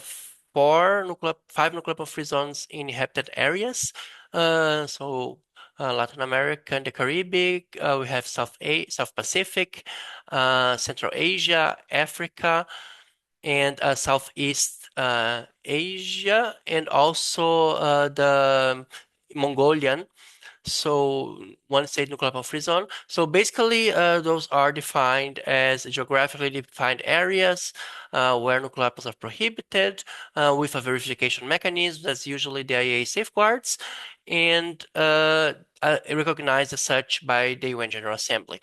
five nuclear free zones in inhabited areas. So Latin America and the Caribbean, we have South Pacific, Central Asia, Africa, and Southeast Asia, and also the Mongolian. So one state nuclear weapon free zone. So basically, those are defined as geographically defined areas where nuclear weapons are prohibited, with a verification mechanism that's usually the IAEA safeguards, and recognized as such by the UN General Assembly.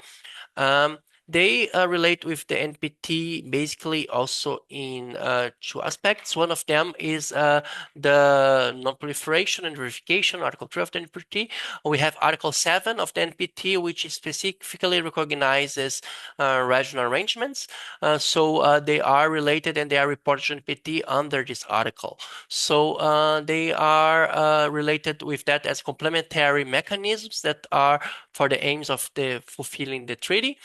They relate with the NPT basically also in two aspects. One of them is the non-proliferation and verification, Article 3 of the NPT. We have Article 7 of the NPT, which specifically recognizes regional arrangements. So they are related and they are reported to NPT under this article. So they are related with that as complementary mechanisms that are for the aims of fulfilling the treaty.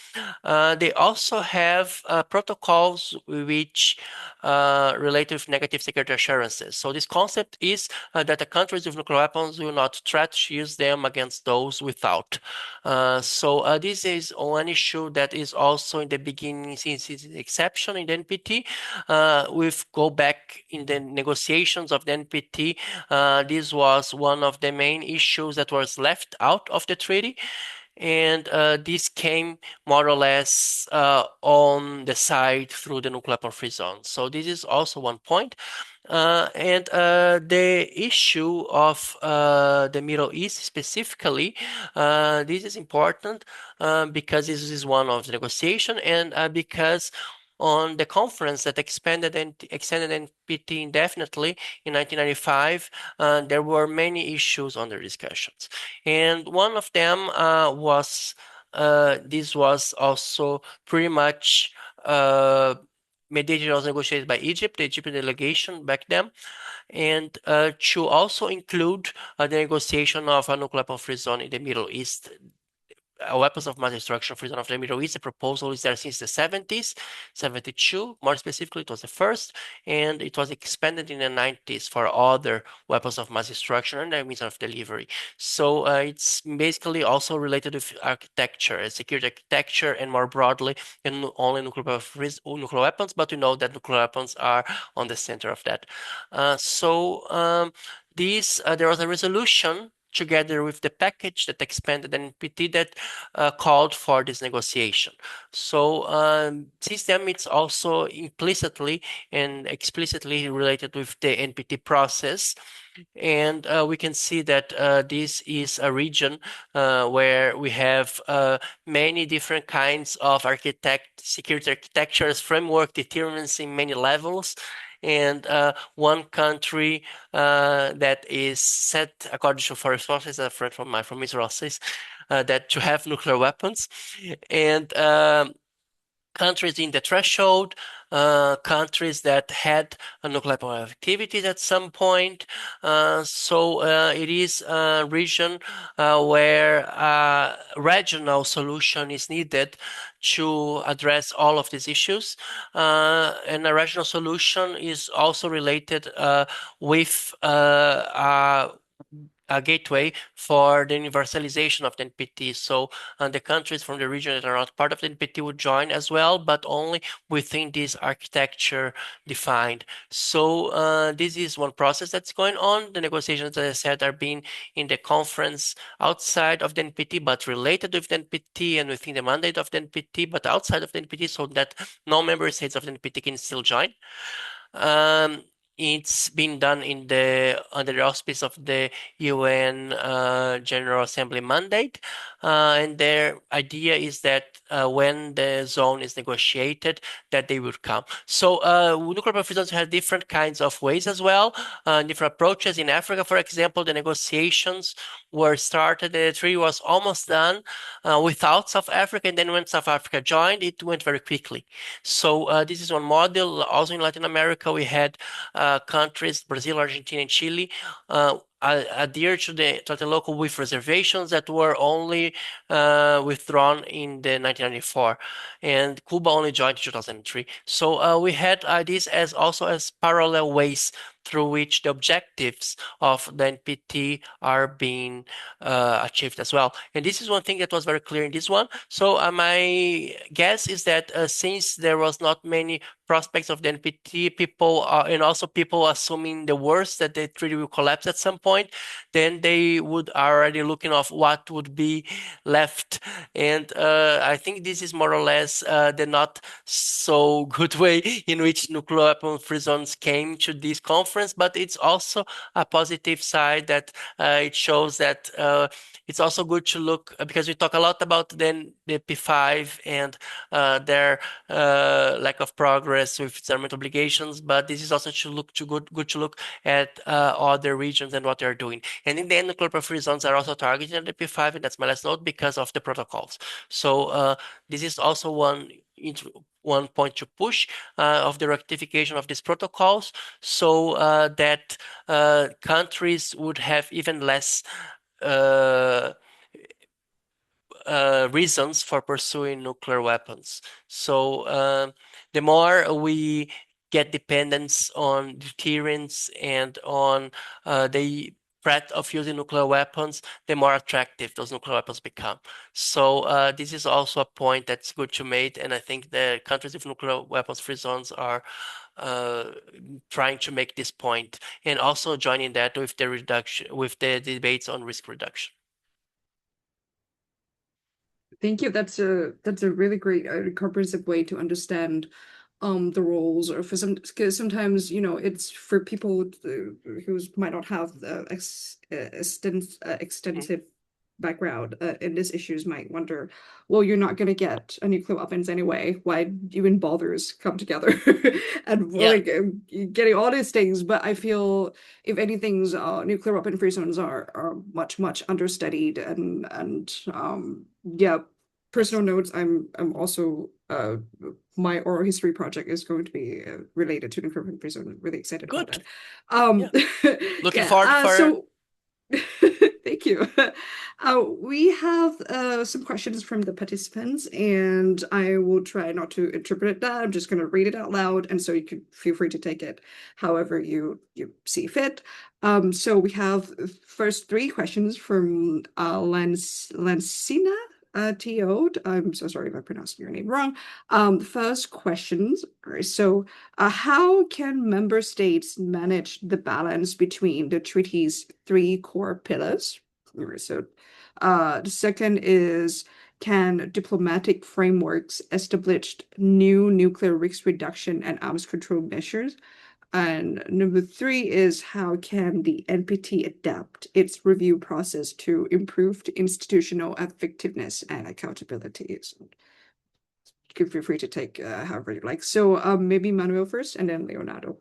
They also have protocols which relate with negative security assurances. So this concept is that the countries with nuclear weapons will not try to use them against those without. So this is one issue that is also in the beginning, since it's an exception in the NPT. With go back in the negotiations of the NPT, this was one of the main issues that was left out of the treaty. and this came more or less on the side through the nuclear weapon-free zone. So this is also one point. And the issue of the Middle East specifically, this is important because this is one of the negotiation and because on the conference that expanded and extended NPT indefinitely in 1995, there were many issues under discussions. And one of them was this was also pretty much mediated, was negotiated by Egypt, the Egyptian delegation back then, and to also include the negotiation of a nuclear weapon-free zone in the Middle East. Weapons of mass destruction free zone of the Middle East. The proposal is there since the 70s, 72 more specifically, it was the first, and it was expanded in the 90s for other weapons of mass destruction and their means of delivery. So it's basically also related with architecture, security architecture, and more broadly, and only nuclear weapons, but we know that nuclear weapons are on the center of that. There was a resolution together with the package that expanded NPT that called for this negotiation. So since then, it's also implicitly and explicitly related with the NPT process. And we can see that this is a region where we have many different kinds of security architectures, framework determinants in many levels. And one country that is set according to forest forces, a friend from Israel says that to have nuclear weapons, and countries in the threshold, countries that had nuclear power activities at some point. It is a region where a regional solution is needed to address all of these issues. And a regional solution is also related with a gateway for the universalization of the NPT. So the countries from the region that are not part of the NPT would join as well, but only within this architecture defined. So this is one process that's going on. The negotiations, as I said, are being in the conference outside of the NPT, but related with the NPT and within the mandate of the NPT, but outside of the NPT, so that non-member states of the NPT can still join. It's been done under the auspice of the UN General Assembly mandate, and their idea is that when the zone is negotiated, that they would come. So nuclear weapons have different kinds of ways as well, different approaches. In Africa, for example, the negotiations were started. The treaty was almost done without South Africa, and then when South Africa joined, it went very quickly. So this is one model. Also in Latin America, we had countries, Brazil, Argentina, and Chile, adhere to the local with reservations that were only withdrawn in the 1994, and Cuba only joined in 2003. So we had this as also as parallel ways through which the objectives of the NPT are being achieved as well. And this is one thing that was very clear in this one. So my guess is that since there was not many prospects of the NPT, people and also people assuming the worst, that the treaty will collapse at some point, then they would already looking of what would be left. And I think this is more or less the not so good way in which nuclear weapon-free zones came to this conference, but it's also a positive side that it shows that it's also good to look, because we talk a lot about then the P5 and their lack of progress with environment obligations, but this is also good to look at other regions and what they're doing. And in the end, nuclear free zones are also targeted at the P5, and that's my last note, because of the protocols. So this is also one point to push of the rectification of these protocols, so that countries would have even less reasons for pursuing nuclear weapons. So the more we get dependence on deterrence and on the threat of using nuclear weapons, the more attractive those nuclear weapons become. So this is also a point that's good to make, and I think the countries with nuclear weapons free zones are trying to make this point, and also joining that with the debates on risk reduction. Thank you. That's a really great comprehensive way to understand the roles, or for some, because sometimes it's for people who might not have the extensive background in these issues, might wonder, well, you're not going to get a nuclear weapons anyway, why even bothers come together and Yeah, like getting all these things. But I feel if anything's nuclear weapon free zones are much understudied, and yeah, yes, personal notes, I'm also my oral history project is going to be related to nuclear weapon free zone. I'm really excited about good. that. Yeah, looking Yeah, forward for. so thank you. We have some questions from the participants, and I will try not to interpret that. I'm just going to read it out loud, and so you can feel free to take it however you see fit. So we have first three questions from Lancina. T.O. I'm so sorry if I pronounced your name wrong. The first questions are, so how can member states manage the balance between the treaty's three core pillars? So, the second is, can diplomatic frameworks establish new nuclear risk reduction and arms control measures? And number three is, how can the NPT adapt its review process to improve the institutional effectiveness and accountability? So feel free to take however you like. So maybe Manuel first, and then Leonardo.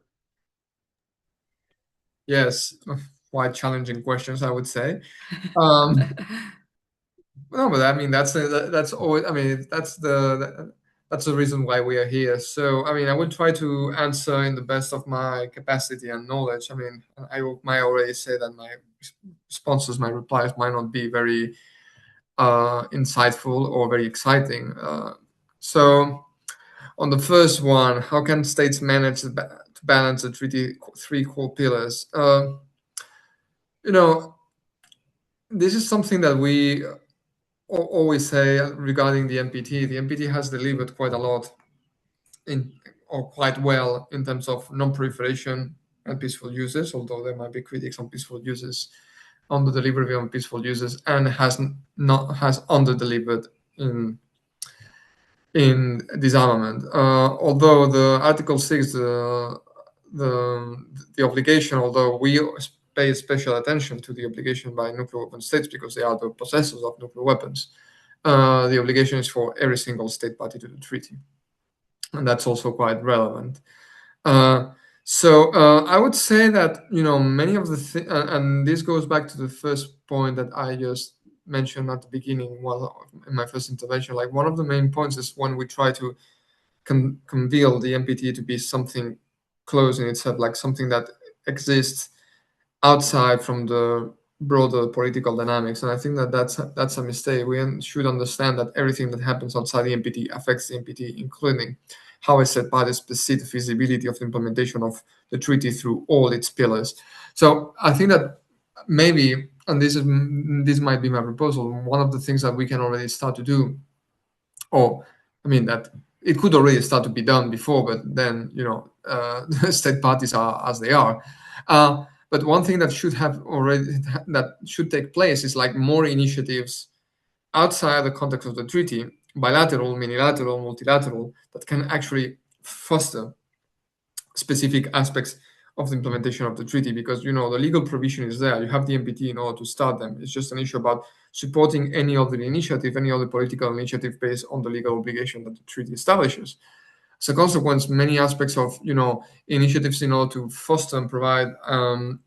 Yes, quite challenging questions, I would say. Um, no, but I mean that's always. I mean that's the reason why we are here. So I mean, I will try to answer in the best of my capacity and knowledge. I mean, might already say that my responses, my replies might not be very insightful or very exciting. So on the first one, how can states manage to balance the treaty three core pillars? You know, this is something that we always say regarding the NPT. The NPT has delivered quite a lot in, or quite well, in terms of non-proliferation and peaceful uses, although there might be critics on peaceful uses, on the delivery on peaceful uses, and has under-delivered in disarmament. Although the Article 6, the obligation, although we pay special attention to the obligation by nuclear weapon states because they are the possessors of nuclear weapons, the obligation is for every single state party to the treaty. And that's also quite relevant. I would say that many of the and this goes back to the first point that I just mentioned at the beginning, well, in my first intervention. Like, one of the main points is when we try to conveal the NPT to be something close in itself, like something that exists outside from the broader political dynamics. And I think that that's a mistake. We should understand that everything that happens outside the NPT affects the NPT, including how a set parties perceive the feasibility of the implementation of the treaty through all its pillars. So I think that maybe, and this might be my proposal, one of the things that we can already start to do, or I mean that it could already start to be done before, but then the state parties are as they are. But one thing that should take place is like more initiatives outside the context of the treaty, bilateral, minilateral, multilateral, that can actually foster specific aspects of the implementation of the treaty, because the legal provision is there. You have the NPT in order to start them. It's just an issue about supporting any other initiative, any other political initiative based on the legal obligation that the treaty establishes. As a consequence, many aspects of initiatives in order to foster and provide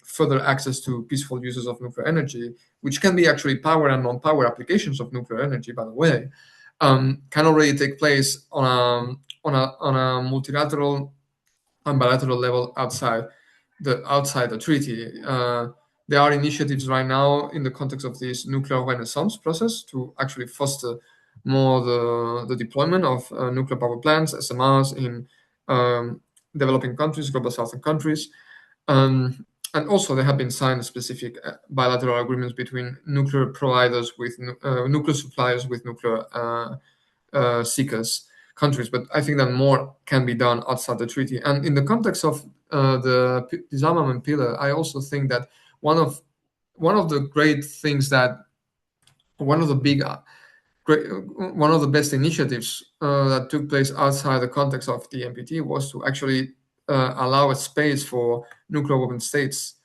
further access to peaceful uses of nuclear energy, which can be actually power and non-power applications of nuclear energy, by the way, can already take place on a multilateral and bilateral level outside the treaty. There are initiatives right now in the context of this nuclear renaissance process to actually foster more the deployment of nuclear power plants, SMRs, in developing countries, global southern countries. And also there have been signed specific bilateral agreements between nuclear providers with nuclear suppliers with nuclear seekers countries. But I think that more can be done outside the treaty. And in the context of the disarmament pillar, I also think that one of the great things that one of the big one of the best initiatives that took place outside the context of the NPT was to actually allow a space for nuclear weapon states,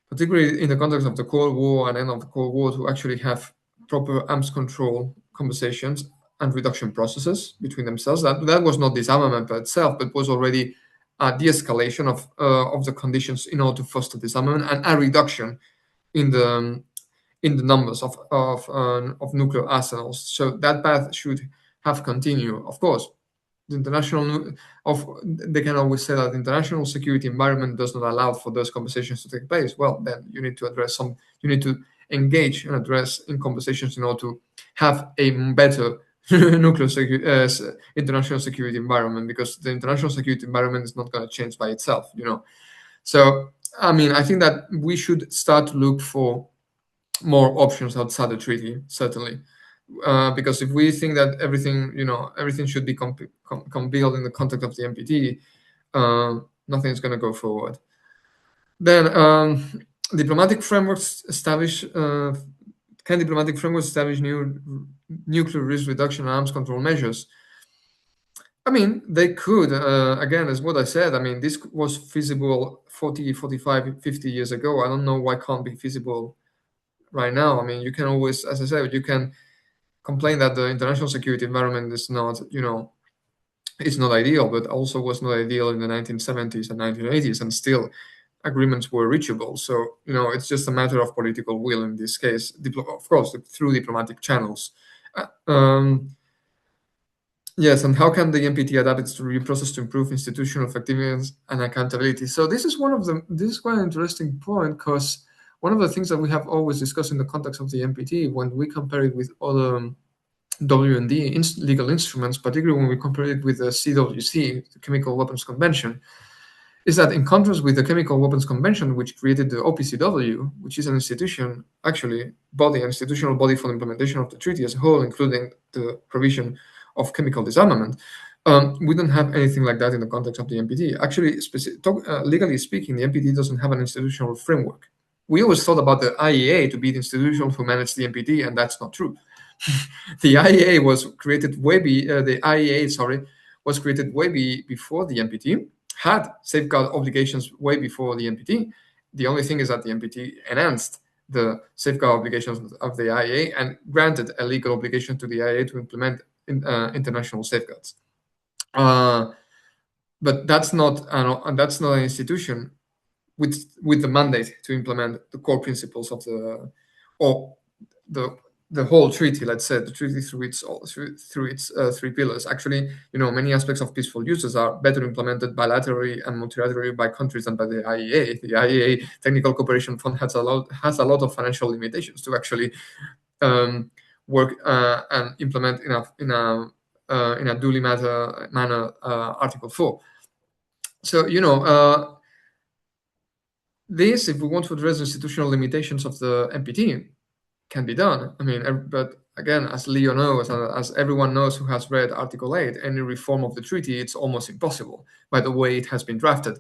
particularly in the context of the Cold War and end of the Cold War, to actually have proper arms control conversations and reduction processes between themselves. That was not disarmament by itself, but was already a de-escalation of the conditions in order to foster disarmament and a reduction in the numbers of nuclear arsenals. So that path should have continued. Of course, they can always say that the international security environment does not allow for those conversations to take place. Well, then you need to engage and address in conversations in order to have a better international security environment, because the international security environment is not going to change by itself, So, I mean, I think that we should start to look for more options outside the treaty, certainly. Because if we think that everything should be compiled in the context of the NPT, nothing is going to go forward. Then diplomatic frameworks establish new nuclear risk reduction and arms control measures? I mean, they could. Again, as what I said, I mean, this was feasible 40, 45, 50 years ago. I don't know why can't be feasible right now. I mean, you can always, as I said, you can complain that the international security environment is not, it's not ideal, but also was not ideal in the 1970s and 1980s, and still agreements were reachable. So, it's just a matter of political will in this case, of course, through diplomatic channels. Yes, and how can the NPT adapt its review process to improve institutional effectiveness and accountability? So this is quite an interesting point, because one of the things that we have always discussed in the context of the NPT, when we compare it with other W&D legal instruments, particularly when we compare it with the CWC, the Chemical Weapons Convention, is that in contrast with the Chemical Weapons Convention, which created the OPCW, which is an institutional body for the implementation of the treaty as a whole, including the provision of chemical disarmament, we don't have anything like that in the context of the NPT. Actually, legally speaking, the NPT doesn't have an institutional framework. We always thought about the IEA to be the institution who managed the NPT, and that's not true. The IEA was created way before the NPT, had safeguard obligations way before the NPT. The only thing is that the NPT enhanced the safeguard obligations of the IEA and granted a legal obligation to the IEA to implement international safeguards. But that's not an institution with the mandate to implement the core principles of the whole treaty. Let's say the treaty through its three pillars. Actually, many aspects of peaceful uses are better implemented bilaterally and multilaterally by countries than by the IEA. The IEA Technical Cooperation Fund has a lot of financial limitations to actually work and implement in a duly manner Article 4. So this, if we want to address institutional limitations of the NPT, can be done. I mean, but again, as Leo knows, and as everyone knows who has read Article 8, any reform of the treaty, it's almost impossible by the way it has been drafted.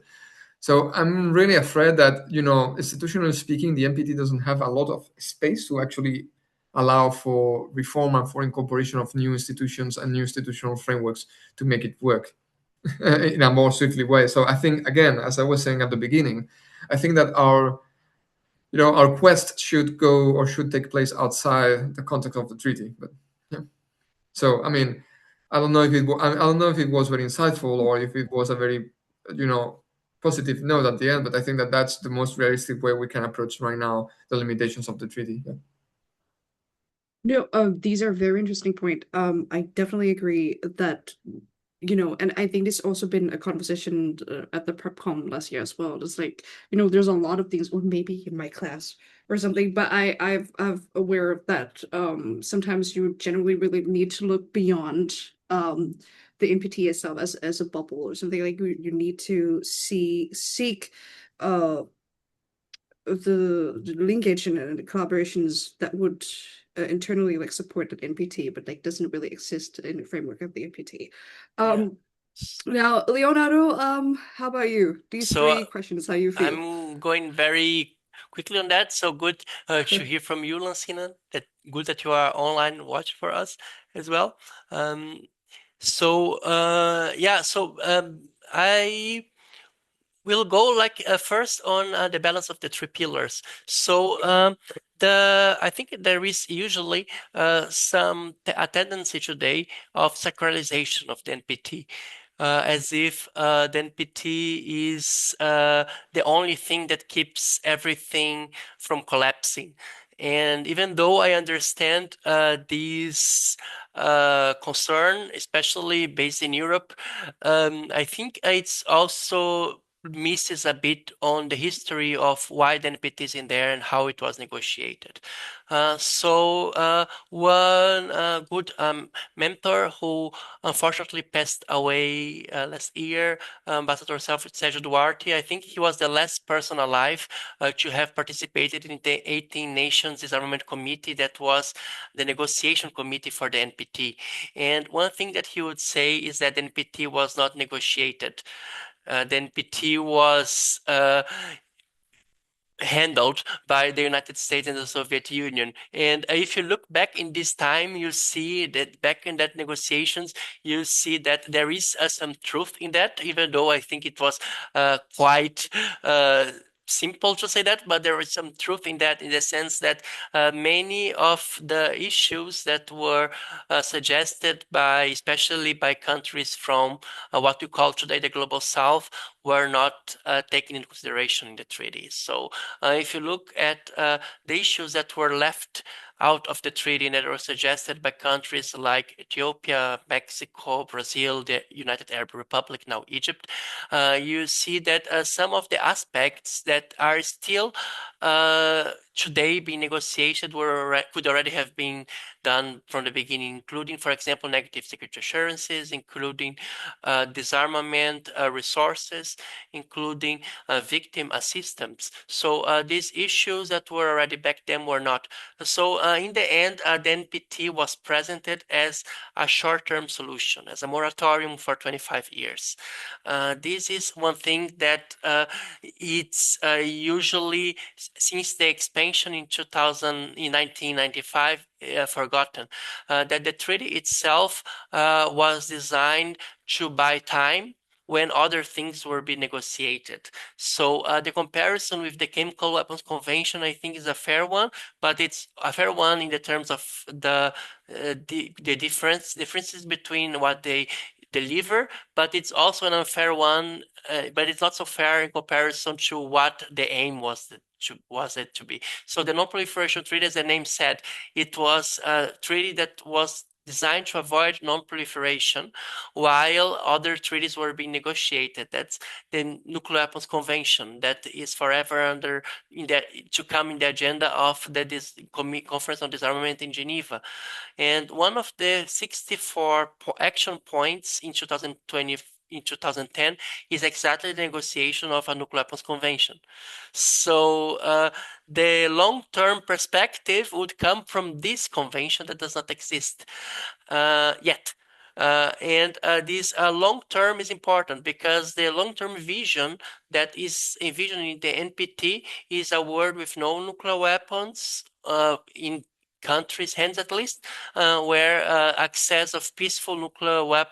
So I'm really afraid that, institutionally speaking, the NPT doesn't have a lot of space to actually allow for reform and for incorporation of new institutions and new institutional frameworks to make it work in a more swiftly way. So I think, again, as I was saying at the beginning, I think that our quest should take place outside the context of the treaty. But yeah. So I mean, I don't know if it was very insightful or if it was a very positive note at the end. But I think that that's the most realistic way we can approach right now the limitations of the treaty. Yeah. No, these are very interesting point. I definitely agree that, and I think this also been a conversation at the PrepCom last year as well. It's like, there's a lot of things, or maybe in my class or something, but I'm aware of that. Sometimes you generally really need to look beyond the NPT itself as a bubble or something. Like you need to seek the linkage and the collaborations that would internally support the NPT, but doesn't really exist in the framework of the NPT. Now, Leonardo, how about you? These three questions, how you feel? I'm going very quickly on that. So good to hear from you, Lancina. That good that you are online watching for us as well. I will go like first on the balance of the three pillars. So I think there is usually a tendency today of sacralization of the NPT. As if the NPT is the only thing that keeps everything from collapsing. And even though I understand this concern, especially based in Europe, I think it's also misses a bit on the history of why the NPT is in there and how it was negotiated. One good mentor who unfortunately passed away last year, Ambassador Sérgio Duarte, I think he was the last person alive to have participated in the 18 Nations Disarmament Committee that was the negotiation committee for the NPT. And one thing that he would say is that the NPT was not negotiated. The NPT was handled by the United States and the Soviet Union. And if you look back in this time, you see that back in that negotiations, you see that there is some truth in that, even though I think it was quite simple to say that, but there is some truth in that, in the sense that many of the issues that were suggested by, especially by countries from what we call today the global south, were not taken into consideration in the treaty. So if you look at the issues that were left out of the treaty and that were suggested by countries like Ethiopia, Mexico, Brazil, the United Arab Republic, now Egypt, you see that some of the aspects that are still today being negotiated could already have been done from the beginning, including, for example, negative security assurances, including disarmament resources, including victim assistance. So these issues that were already back then were not. So in the end, the NPT was presented as a short-term solution, as a moratorium for 25 years. This is one thing that it's usually, since the expansion in 1995, forgotten. That the treaty itself was designed to buy time when other things were being negotiated. So the comparison with the Chemical Weapons Convention, I think, is a fair one, but it's a fair one in the terms of the differences between what they deliver, but it's also an unfair one, but it's not so fair in comparison to what the aim was it to be. So the Non-Proliferation Treaty, as the name said, it was a treaty that was designed to avoid non-proliferation while other treaties were being negotiated. That's the Nuclear Weapons Convention that is forever to come in the agenda of this Conference on Disarmament in Geneva. And one of the 64 action points in 2010 is exactly the negotiation of a nuclear weapons convention. So the long-term perspective would come from this convention that does not exist yet. This long-term is important because the long-term vision that is envisioned in the NPT is a world with no nuclear weapons in countries' hands at least, where access of peaceful nuclear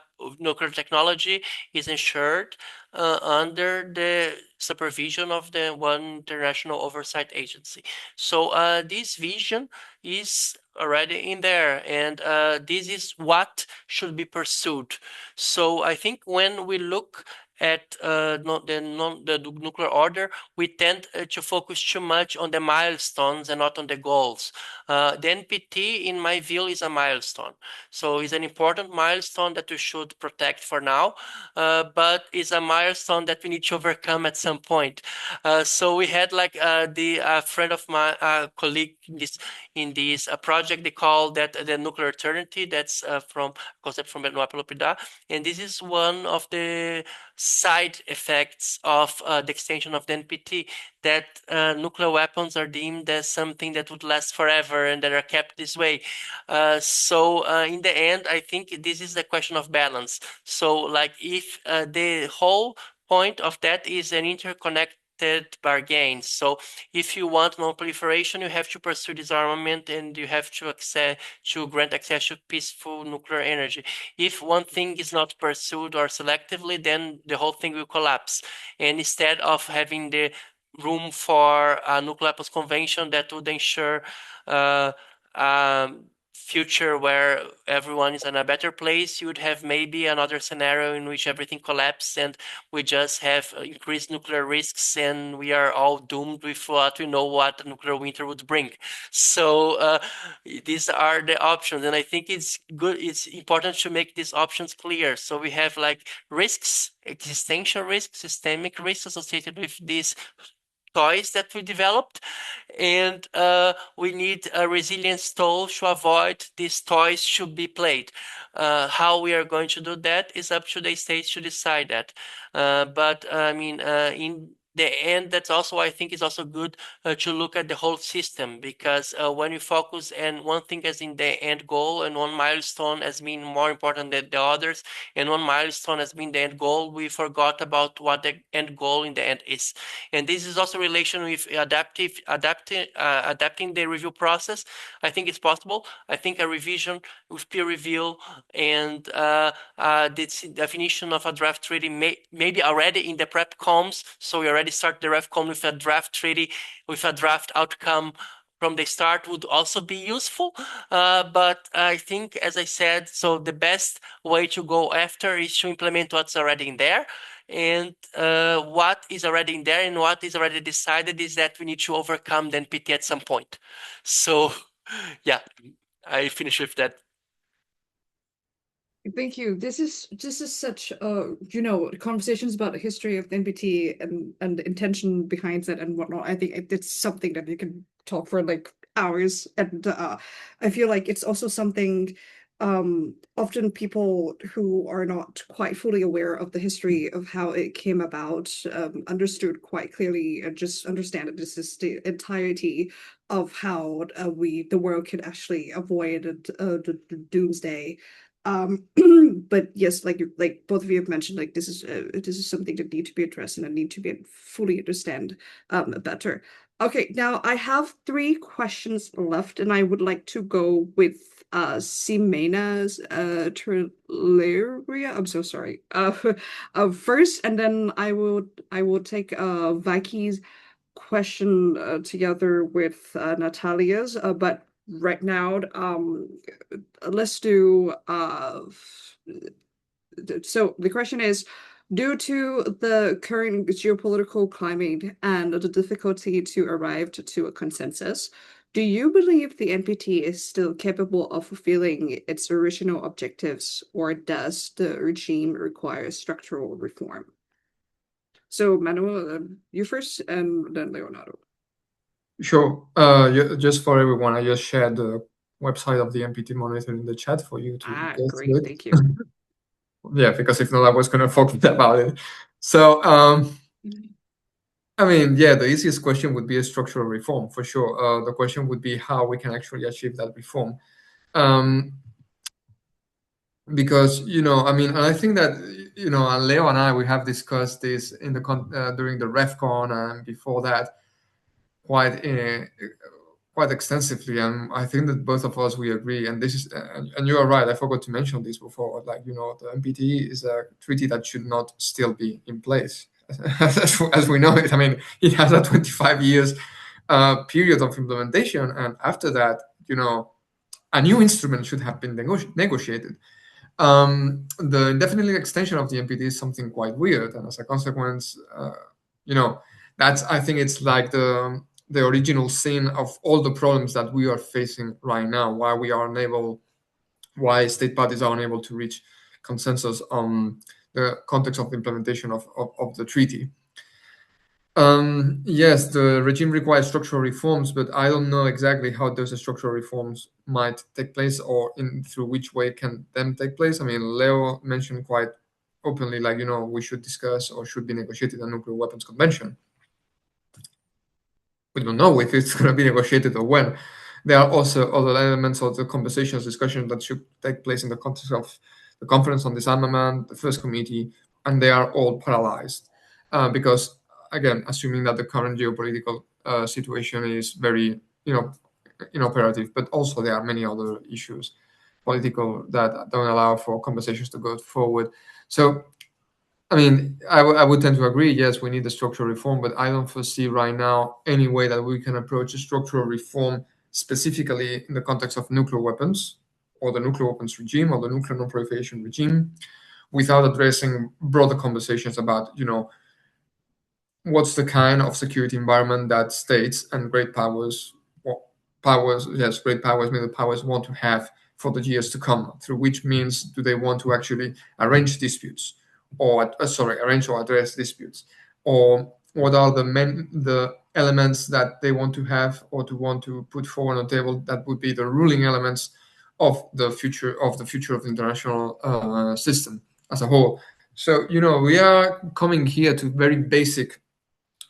technology is ensured under the supervision of the one international oversight agency. So this vision is already in there, and this is what should be pursued. So I think when we look at the nuclear order, we tend to focus too much on the milestones and not on the goals. The NPT, in my view, is a milestone. So it's an important milestone that we should protect for now, but it's a milestone that we need to overcome at some point. So we had like the friend of my colleague in this project, they call that the nuclear eternity. That's from concept from Benoit Pelopida, and this is one of the side effects of the extension of the NPT, that nuclear weapons are deemed as something that would last forever and that are kept this way. In the end, I think this is a question of balance. So like if the whole point of that is an unexpected bargains. So if you want non-proliferation, you have to pursue disarmament and you have to grant access to peaceful nuclear energy. If one thing is not pursued or selectively, then the whole thing will collapse. And instead of having the room for a nuclear weapons convention that would ensure future where everyone is in a better place, you would have maybe another scenario in which everything collapses and we just have increased nuclear risks and we are all doomed with what we know what a nuclear winter would bring. So these are the options, and I think it's good. It's important to make these options clear. So we have like risks, existential risks, systemic risks associated with these toys that we developed, and we need a resilience tool to avoid these toys should be played. How we are going to do that is up to the states to decide that. But I mean, in the end, that's also I think is also good to look at the whole system, because when you focus and one thing as in the end goal and one milestone as being more important than the others, and one milestone as being the end goal, we forgot about what the end goal in the end is. And this is also relation with adapting the review process. I think it's possible. I think a revision with peer review and the definition of a draft treaty maybe already in the prep comms. So we already start the RefCom with a draft treaty, with a draft outcome from the start would also be useful. But I think, as I said, so the best way to go after is to implement what's already in there. And what is already in there and what is already decided is that we need to overcome the NPT at some point. So, yeah, I finish with that. Thank you. This is such conversations about the history of the NPT and the intention behind it and whatnot. I think it's something that you can talk for like hours, and I feel like it's also something often people who are not quite fully aware of the history of how it came about understood quite clearly and just understand that this is the entirety of how the world could actually avoid the doomsday. But yes, like both of you have mentioned, like this is something that need to be addressed and I need to be fully understand better. Okay, now I have 3 questions left, and I would like to go with Simena's Terlaria. I'm so sorry. First, and then I will take Vicky's question together with Natalia's. But right now, let's do so the question is, due to the current geopolitical climate and the difficulty to arrive to a consensus, do you believe the NPT is still capable of fulfilling its original objectives, or does the regime require structural reform? So Manuel, you first, and then Leonardo. Sure. Just for everyone, I just shared the website of the NPT monitor in the chat for you to go Great, through it. thank you. Yeah, because if not, I was going to forget about it. So, I mean, yeah, the easiest question would be a structural reform for sure. The question would be how we can actually achieve that reform. Because, I mean, and I think that, and Leo and I, we have discussed this in the during the RefCon and before that quite extensively, and I think that both of us we agree. And this is, and you are right. I forgot to mention this before. Like, the NPT is a treaty that should not still be in place, as we know it. I mean, it has a 25 years period of implementation, and after that, a new instrument should have been negotiated. The indefinite extension of the NPT is something quite weird, and as a consequence, that's, I think it's like the original sin of all the problems that we are facing right now. Why state parties are unable to reach consensus on the context of the implementation of the treaty. Yes, the regime requires structural reforms, but I don't know exactly how those structural reforms might take place, or through which way can them take place. I mean, Leo mentioned quite openly, like, we should discuss or should be negotiated a nuclear weapons convention. We don't know if it's going to be negotiated or when. There are also other elements of the conversations, discussions that should take place in the context of the Conference on Disarmament, the First Committee, and they are all paralyzed because again, assuming that the current geopolitical situation is very, inoperative, but also there are many other issues, political, that don't allow for conversations to go forward. So, I mean, I would tend to agree. Yes, we need the structural reform, but I don't foresee right now any way that we can approach a structural reform specifically in the context of nuclear weapons or the nuclear weapons regime or the nuclear non-proliferation regime without addressing broader conversations about, what's the kind of security environment that states and great powers, yes, great powers, middle powers want to have for the years to come? Through which means do they want to actually arrange disputes, or arrange or address disputes, or what are the elements that they want to have or to want to put forward on the table that would be the ruling elements of the future of the international system as a whole. So we are coming here to very basic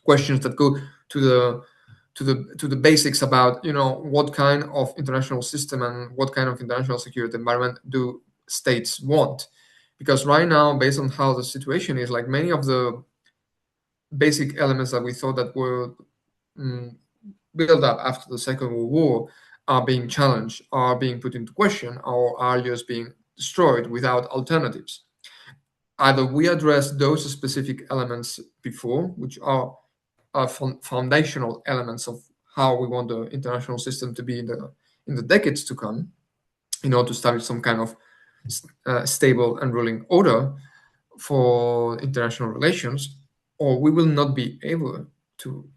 questions that go to the basics about what kind of international system and what kind of international security environment do states want. Because right now, based on how the situation is, like many of the basic elements that we thought that were mm, built up after the Second World War are being challenged, are being put into question, or are just being destroyed without alternatives. Either we address those specific elements before, which are foundational elements of how we want the international system to be in the decades to come, in order to establish some kind of stable and ruling order for international relations, or we will not be able to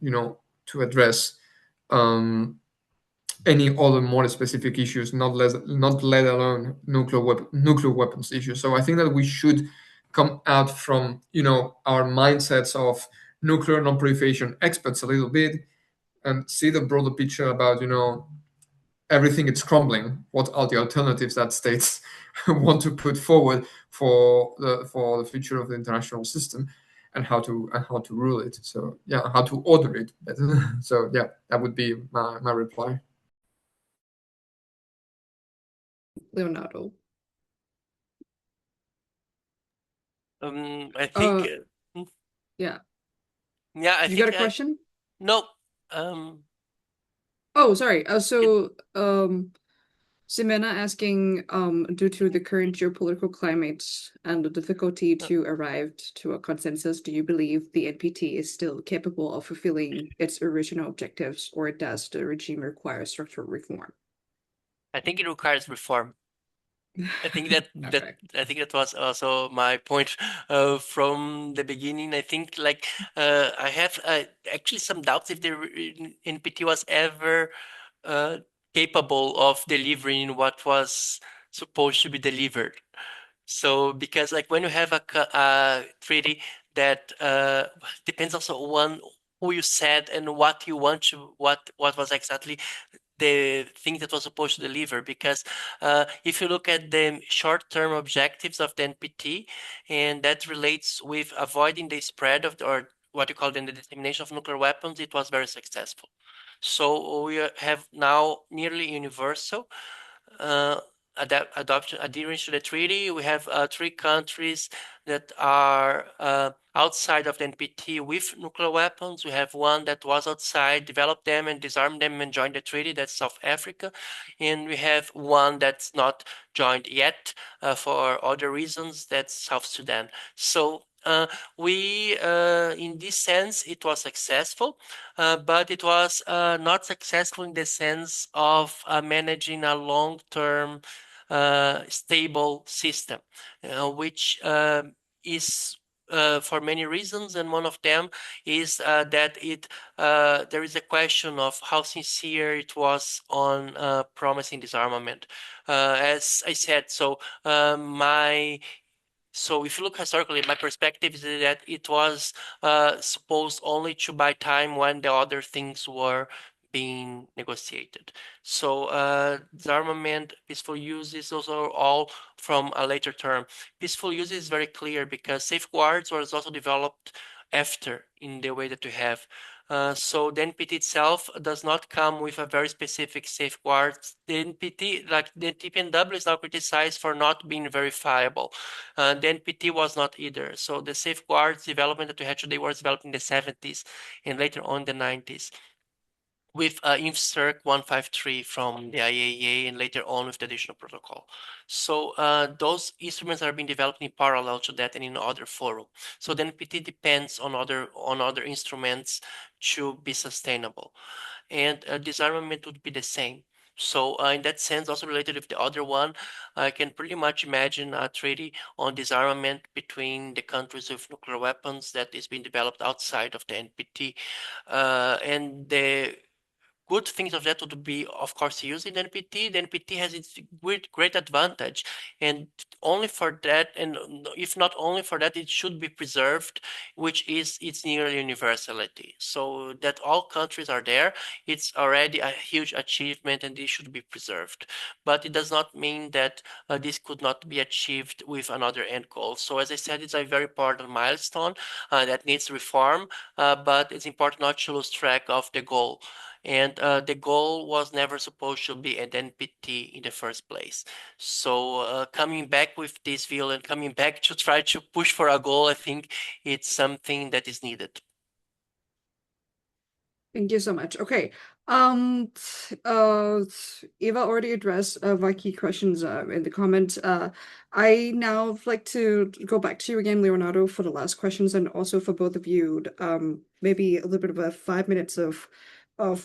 address any other more specific issues, not let alone nuclear weapons issues. So I think that we should come out from our mindsets of nuclear non-proliferation experts a little bit and see the broader picture about everything is crumbling. What are the alternatives that states want to put forward for the future of the international system, and how to rule it? So yeah, how to order it better. So yeah, that would be my reply. Leonardo. I think, Yeah. yeah, I You think got a question? no. Oh, sorry. Ximena asking, due to the current geopolitical climate and the difficulty to arrive to a consensus, do you believe the NPT is still capable of fulfilling its original objectives, or does the regime require structural reform? I think it requires reform. I think that Okay. I think that was also my point from the beginning. I think I have actually some doubts if the NPT was ever uh, capable of delivering what was supposed to be delivered. So because when you have a treaty that depends also on who you said and what you want to what was exactly the thing that was supposed to deliver. Because if you look at the short-term objectives of the NPT, and that relates with avoiding the spread of or what you call the dissemination of nuclear weapons, it was very successful. So we have now nearly universal adoption adherence to the treaty. We have 3 countries that are outside of the NPT with nuclear weapons. We have one that was outside, developed them and disarmed them and joined the treaty. That's South Africa. And we have one that's not joined yet for other reasons. That's South Sudan. So in this sense, it was successful, but it was not successful in the sense of managing a long-term stable system, which is for many reasons, and one of them is that there is a question of how sincere it was on promising disarmament. As I said, so if you look historically, my perspective is that it was supposed only to buy time when the other things were being negotiated. So disarmament, peaceful use is also all from a later term. Peaceful use is very clear because safeguards was also developed after in the way that we have. So the NPT itself does not come with a very specific safeguards. The NPT, like the TPNW, is now criticized for not being verifiable. The NPT was not either. So the safeguards development that we had today was developed in the 70s and later on the 90s with INFCIRC 153 from the IAEA and later on with the additional protocol. So those instruments are being developed in parallel to that and in other forum. So the NPT depends on other instruments to be sustainable. And disarmament would be the same. So in that sense, also related with the other one, I can pretty much imagine a treaty on disarmament between the countries with nuclear weapons that is being developed outside of the NPT. And the good things of that would be, of course, using the NPT. The NPT has its great advantage, and only for that, and if not only for that, it should be preserved, which is its near universality. So that all countries are there, it's already a huge achievement, and this should be preserved. But it does not mean that this could not be achieved with another end goal. So as I said, it's a very important milestone that needs reform, but it's important not to lose track of the goal. And the goal was never supposed to be an NPT in the first place. So coming back with this view and coming back to try to push for a goal, I think it's something that is needed. Thank you so much. Okay. Eva already addressed my key questions in the comment. I now like to go back to you again, Leonardo, for the last questions, and also for both of you, maybe a little bit of a 5 minutes of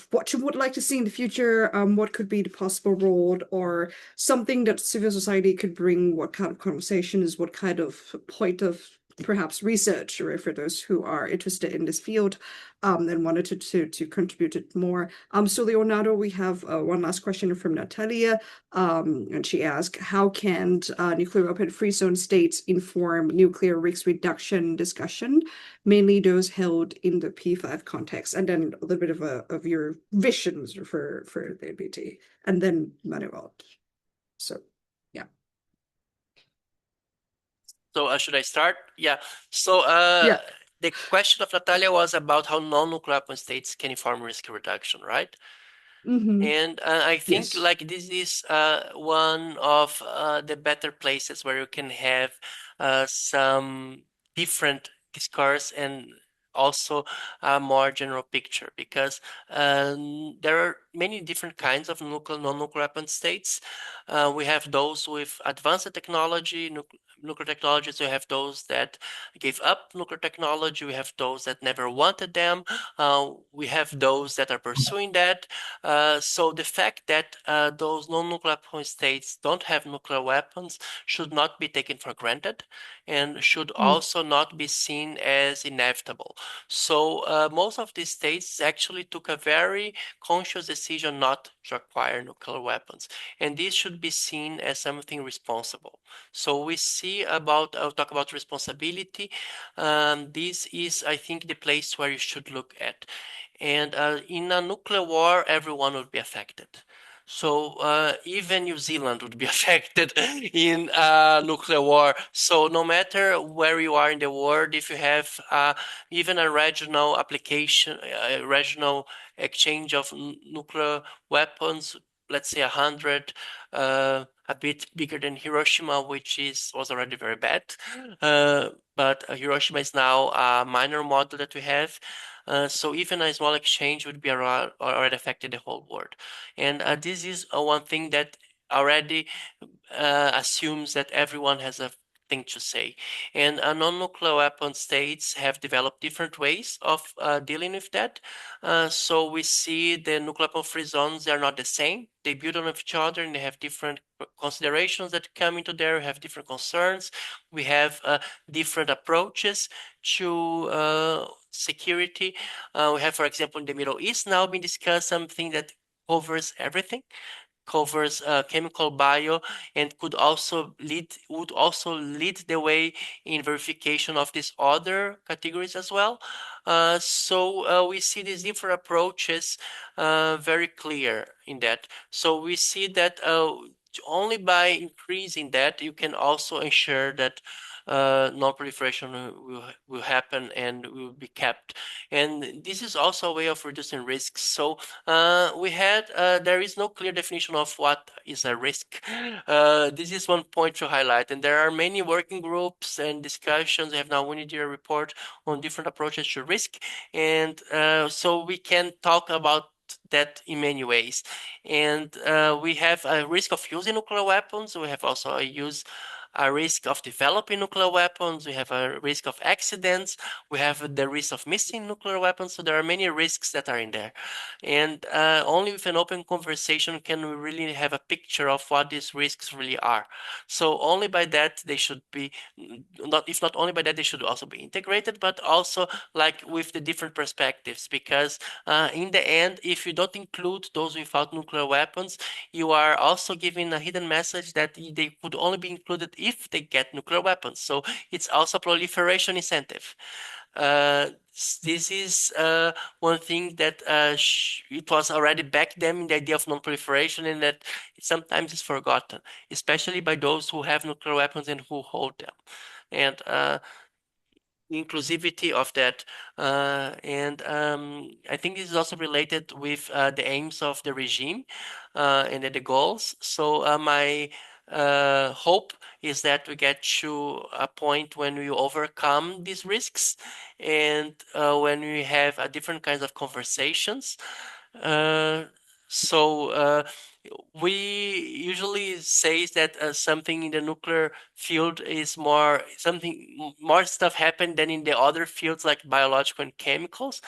what you would like to see in the future, what could be the possible role or something that civil society could bring, what kind of conversations, what kind of point of perhaps research, or for those who are interested in this field and wanted to contribute it more. So Leonardo, we have one last question from Natalia, and she asked, how can nuclear weapon free zone states inform nuclear risk reduction discussion, mainly those held in the P5 context? And then a little bit of your visions for the NPT, and then Manuel. So yeah. So should I start? Yeah. So Yeah. the question of Natalia was about how non-nuclear weapon states can inform risk reduction, right? Mm-hmm. And I think Yes. like this is one of the better places where you can have some different discourse and also a more general picture, because there are many different kinds of non-nuclear weapon states. We have those with advanced technology, nuclear technologies. We have those that gave up nuclear technology. We have those that never wanted them. We have those that are pursuing that. So the fact that those non-nuclear weapon states don't have nuclear weapons should not be taken for granted, and should also not be seen as inevitable. So most of these states actually took a very conscious decision not to acquire nuclear weapons, and this should be seen as something responsible. So we see about, I'll talk about responsibility. This is, I think, the place where you should look at. And in a nuclear war, everyone would be affected. So even New Zealand would be affected in a nuclear war. So no matter where you are in the world, if you have even a regional application, a regional exchange of nuclear weapons, let's say 100, a bit bigger than Hiroshima, which was already very bad. But Hiroshima is now a minor model that we have. So even a small exchange would be already affected the whole world. And this is one thing that already assumes that everyone has a thing to say. And non-nuclear weapon states have developed different ways of dealing with that. So we see the nuclear weapon free zones, they're not the same. They build on each other and they have different considerations that come into there, we have different concerns. We have different approaches to security. We have, for example, in the Middle East now been discussed something that covers everything, covers chemical, bio, and would also lead the way in verification of these other categories as well. So we see these different approaches very clear in that. So we see that only by increasing that you can also ensure that non-proliferation will happen and will be kept. And this is also a way of reducing risks. So there is no clear definition of what is a risk. This is one point to highlight. And there are many working groups and discussions. We have now one year report on different approaches to risk. And so we can talk about that in many ways. And we have a risk of using nuclear weapons. We have also a risk of developing nuclear weapons. We have a risk of accidents. We have the risk of missing nuclear weapons. So there are many risks that are in there. And only with an open conversation can we really have a picture of what these risks really are. So only by that they should be, if not only by that, they should also be integrated, but also like with the different perspectives. Because in the end, if you don't include those without nuclear weapons, you are also giving a hidden message that they could only be included if they get nuclear weapons. So it's also a proliferation incentive. This is one thing that it was already back then in the idea of non-proliferation, and that sometimes is forgotten, especially by those who have nuclear weapons and who hold them. And inclusivity of that. And I think this is also related with the aims of the regime and the goals. So my hope is that we get to a point when we overcome these risks and when we have different kinds of conversations. So we usually say that something in the nuclear field is more stuff happened than in the other fields like biological and chemicals.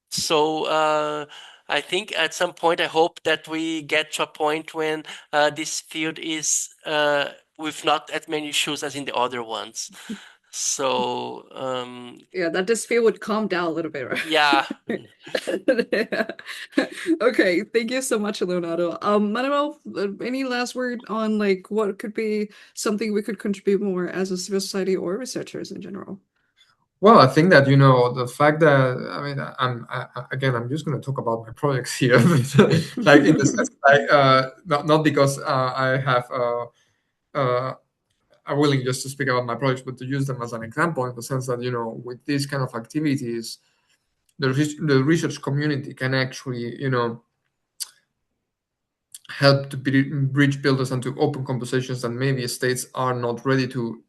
So I think at some point I hope that we get to a point when this field is with not as many issues as in the other ones. So Yeah, that dispute would calm down a little bit, right? yeah. Okay, thank you so much, Leonardo. Manuel, any last word on like what could be something we could contribute more as a civil society or researchers in general? Well, I think that the fact that I'm just going to talk about my projects here, like in the sense not because I have are willing just to speak about my projects, but to use them as an example in the sense that with these kind of activities, the research community can actually help to bridge builders and to open conversations that maybe states are not ready to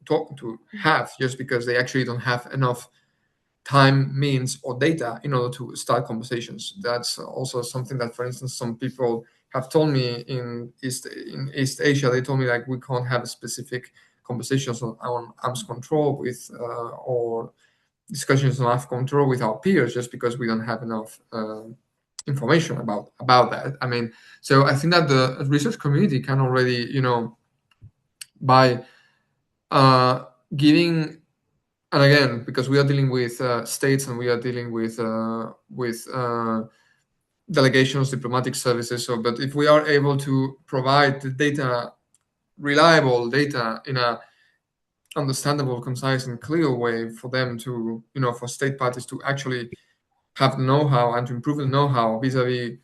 talk to have, just because they actually don't have enough time, means, or data in order to start conversations. That's also something that, for instance, some people have told me in East Asia. They told me like we can't have specific conversations on arms control with or discussions on arms control with our peers just because we don't have enough information about that. I mean, so I think that the research community can already, by giving, and again, because we are dealing with states and we are dealing with delegations, diplomatic services. So, but if we are able to provide the data, reliable data in a understandable, concise, and clear way for them to, for state parties to actually have know-how and to improve the know-how vis-a-vis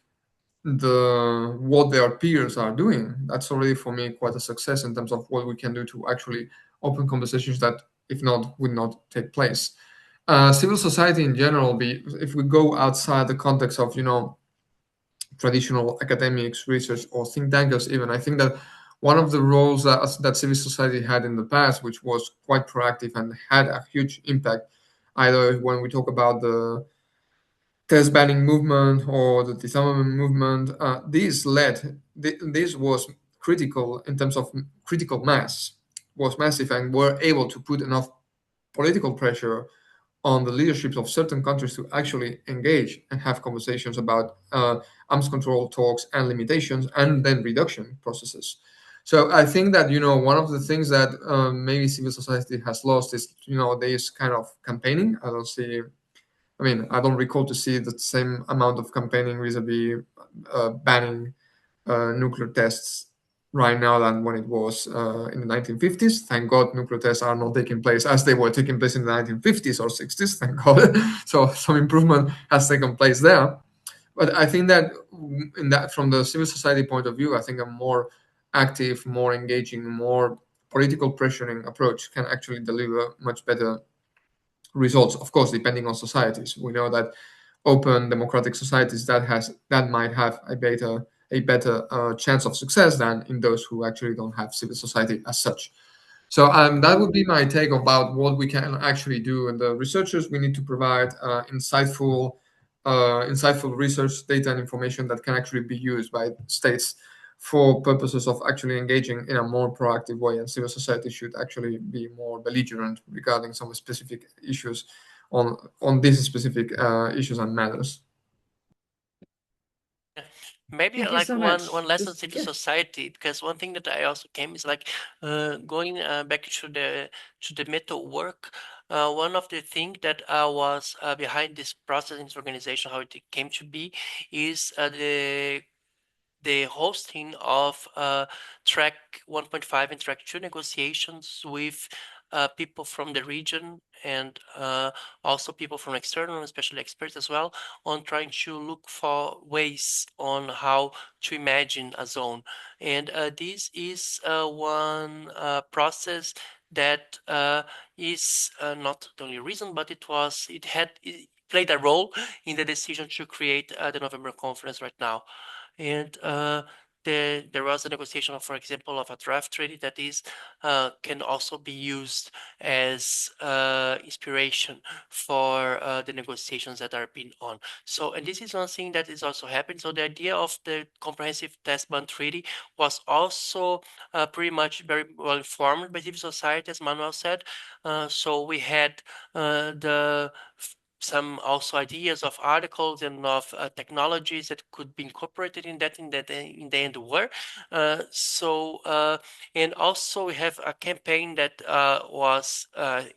what their peers are doing, that's already for me quite a success in terms of what we can do to actually open conversations that, if not, would not take place. Civil society in general, if we go outside the context of traditional academics, research, or think tankers, even, I think that one of the roles that civil society had in the past, which was quite proactive and had a huge impact, either when we talk about the test banning movement or the disarmament movement, this was critical in terms of critical mass, was massive, and were able to put enough political pressure on the leaderships of certain countries to actually engage and have conversations about arms control talks and limitations and then reduction processes. So I think that one of the things that maybe civil society has lost is this kind of campaigning. I don't recall to see the same amount of campaigning vis-a-vis banning nuclear tests right now than when it was in the 1950s. Thank God nuclear tests are not taking place as they were taking place in the 1950s or 60s, thank God. So some improvement has taken place there. But I think that from the civil society point of view, I think a more active, more engaging, more political pressuring approach can actually deliver much better results. Of course, depending on societies, we know that open democratic societies that might have a better chance of success than in those who actually don't have civil society as such. So that would be my take about what we can actually do. And the researchers, we need to provide insightful research data and information that can actually be used by states for purposes of actually engaging in a more proactive way. And civil society should actually be more belligerent regarding some specific issues on these specific issues and matters. Maybe Thank you like so one much. lesson Just civil yeah. society, because one thing that I also came is like going back to the metal work. One of the things that was behind this process in this organization, how it came to be, is the hosting of track 1.5 and track 2 negotiations with people from the region and also people from external, especially experts as well, on trying to look for ways on how to imagine a zone. And this is one process that is not the only reason, but it played a role in the decision to create the November conference right now. And there was a negotiation, for example, of a draft treaty that can also be used as inspiration for the negotiations that are being on. So, and this is one thing that is also happening. So the idea of the Comprehensive Test Ban Treaty was also pretty much very well informed by civil society, as Manuel said. So we had some also ideas of articles and of technologies that could be incorporated in the end were. And also we have a campaign that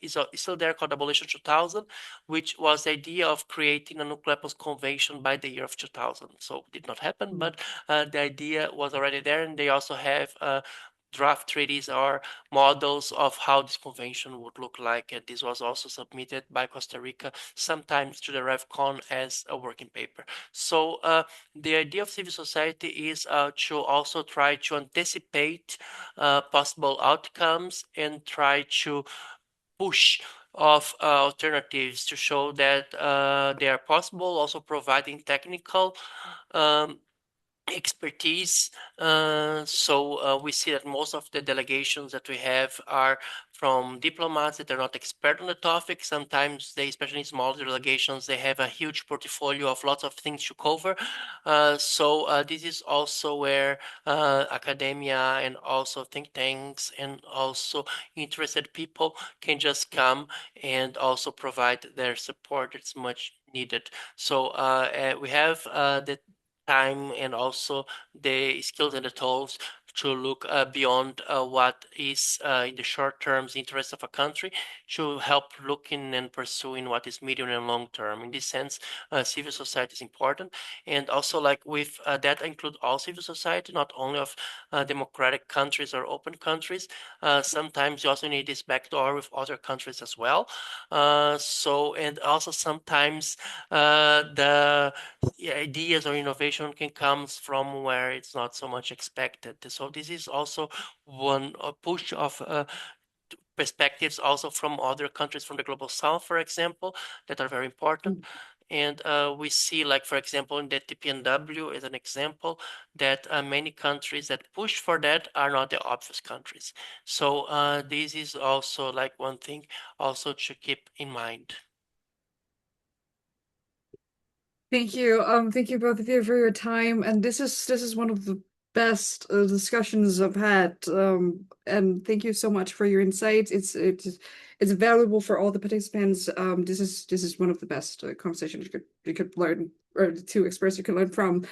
is still there called Abolition 2000, which was the idea of creating a nuclear weapons convention by the year of 2000. So it did not happen, but the idea was already there, and they also have draft treaties or models of how this convention would look like. And this was also submitted by Costa Rica sometimes to the RevCon as a working paper. So the idea of civil society is to also try to anticipate possible outcomes and try to push of alternatives to show that they are possible, also providing technical expertise. So we see that most of the delegations that we have are from diplomats that are not expert on the topic. Sometimes they, especially in smaller delegations, they have a huge portfolio of lots of things to cover. So this is also where academia and also think tanks and also interested people can just come and also provide their support. It's much needed. So we have the time and also the skills and the tools to look beyond what is in the short term interest of a country to help looking and pursuing what is medium and long term. In this sense, civil society is important, and also like with that include all civil society, not only of democratic countries or open countries. Sometimes you also need this backdoor with other countries as well. And also sometimes the ideas or innovation can come from where it's not so much expected. So this is also one push of perspectives also from other countries from the global south, for example, that are very important. And we see, like, for example, in the TPNW as an example, that many countries that push for that are not the obvious countries. So this is also like one thing also to keep in mind. Thank you. Thank you both of you for your time. And this is one of the best discussions I've had. And thank you so much for your insights. It's valuable for all the participants. This is one of the best conversations you could learn, or the two experts you can learn from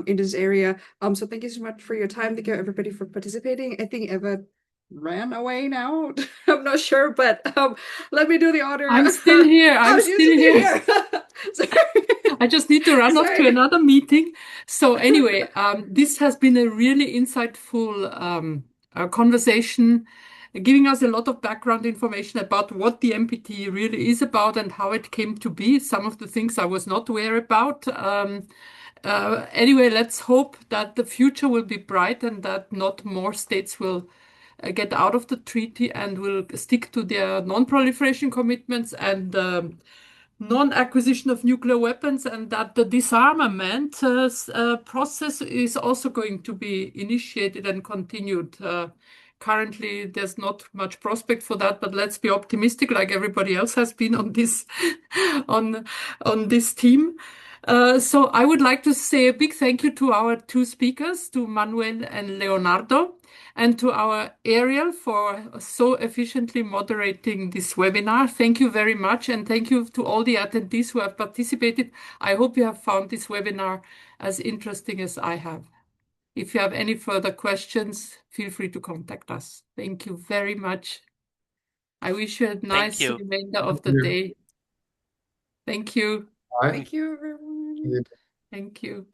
in this area. So thank you so much for your time. Thank you everybody for participating. I think Eva ran away now. I'm not sure, but let me do the honor. I'm still here. I'm Oh, still she's here. Sorry. I just need to run off to Sorry. another meeting. So anyway, this has been a really insightful conversation, giving us a lot of background information about what the MPT really is about and how it came to be. Some of the things I was not aware about. Anyway, let's hope that the future will be bright and that not more states will get out of the treaty and will stick to their non-proliferation commitments and non-acquisition of nuclear weapons, and that the disarmament process is also going to be initiated and continued. Currently, there's not much prospect for that, but let's be optimistic, like everybody else has been on this on this team. So I would like to say a big thank you to our two speakers, to Manuel and Leonardo, and to our Ariel for so efficiently moderating this webinar. Thank you very much, and thank you to all the attendees who have participated. I hope you have found this webinar as interesting as I have. If you have any further questions, feel free to contact us. Thank you very much. I wish you a nice you. remainder of the you. day. Thank you. Bye. Thank you, everyone. Thank you.